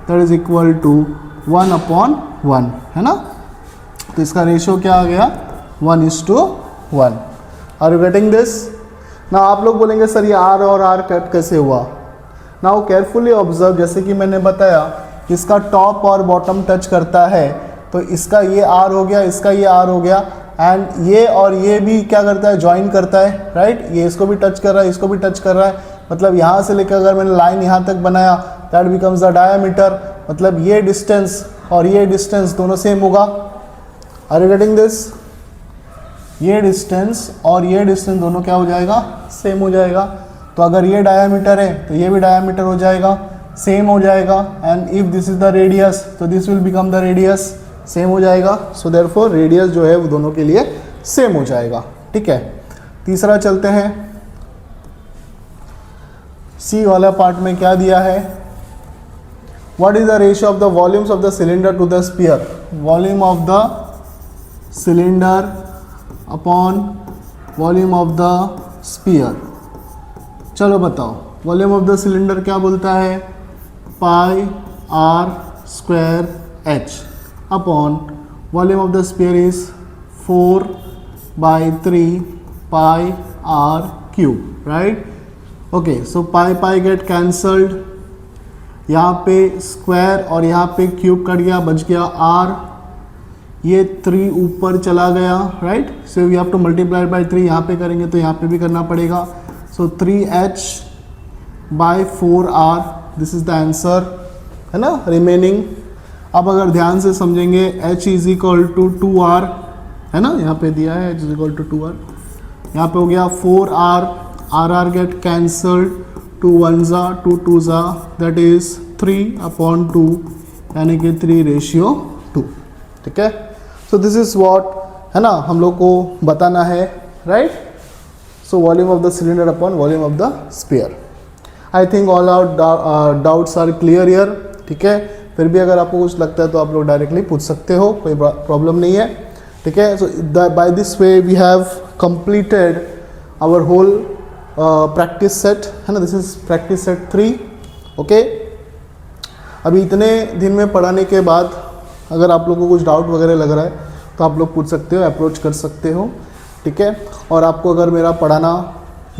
Speaker 1: that is equal to 1 upon 1, है ना। तो इसका रेशियो क्या आ गया, 1:1। Are you getting this? ना आप लोग बोलेंगे सर ये r और r कट कैसे हुआ। नाउ केयरफुली ऑब्जर्व, जैसे कि मैंने बताया इसका टॉप और बॉटम टच करता है, तो इसका ये r हो गया, इसका ये r हो गया, एंड ये और ये भी क्या करता है, ज्वाइन करता है, राइट। ये इसको भी टच कर रहा है, इसको भी टच कर रहा है, मतलब यहाँ से लेकर अगर मैंने लाइन यहाँ तक बनाया दैट बिकम्स द डायामीटर, मतलब ये डिस्टेंस और ये डिस्टेंस दोनों सेम होगा। Are you getting this? ये डिस्टेंस और ये डिस्टेंस दोनों क्या हो जाएगा, सेम हो जाएगा। तो अगर ये डायामीटर है तो ये भी डायामीटर हो जाएगा, सेम हो जाएगा, and if this is the radius तो this will become the radius, same हो जाएगा। सो देयरफॉर रेडियस जो है वो दोनों के लिए सेम हो जाएगा, ठीक है। तीसरा चलते हैं, सी वाला पार्ट में क्या दिया है, what is the ratio of the volumes of the cylinder to the sphere, volume of the cylinder upon volume of the sphere. चलो बताओ, वॉल्यूम ऑफ द सिलेंडर क्या बोलता है, pi r square h upon volume of the sphere is 4/3 pi r cube, right. Okay, so pi pi get cancelled, यहाँ पे square और यहाँ पे क्यूब कट गया, बच गया r, ये 3 ऊपर चला गया, right. So we have to multiply by 3, यहाँ पे करेंगे तो यहाँ पे भी करना पड़ेगा। सो 3h/4r, this is the answer, है ना, रिमेनिंग। अब अगर ध्यान से समझेंगे, h is equal to 2r, है ना, यहाँ पे दिया है h is equal to 2r, यहाँ पे हो गया 4r, r गेट कैंसल्ड, 2 1 जा 2 2 जा, दैट इज 3/2, यानी कि 3:2, ठीक है। सो दिस इज व्हाट, है ना, हम लोग को बताना है right. So volume of the cylinder upon volume of the sphere. I think all our doubts are clear here. ठीक है, फिर भी अगर आपको कुछ लगता है तो आप लोग डायरेक्टली पूछ सकते हो, कोई प्रॉब्लम नहीं है. ठीक है, so by this way we have completed our whole practice set, है ना. This is practice set 3. Okay, अभी इतने दिन में पढ़ाने के बाद अगर आप लोगों को कुछ डाउट वगैरह लग रहा है तो आप लोग पूछ सकते हो, अप्रोच कर सकते हो. ठीक है, और आपको अगर मेरा पढ़ाना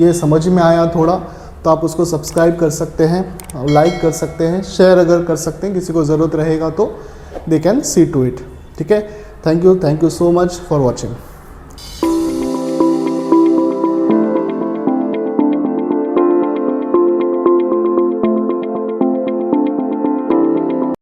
Speaker 1: ये समझ में आया थोड़ा तो आप उसको सब्सक्राइब कर सकते हैं, लाइक कर सकते हैं, शेयर अगर कर सकते हैं, किसी को ज़रूरत रहेगा तो they can see to it. ठीक है, thank you so much for watching.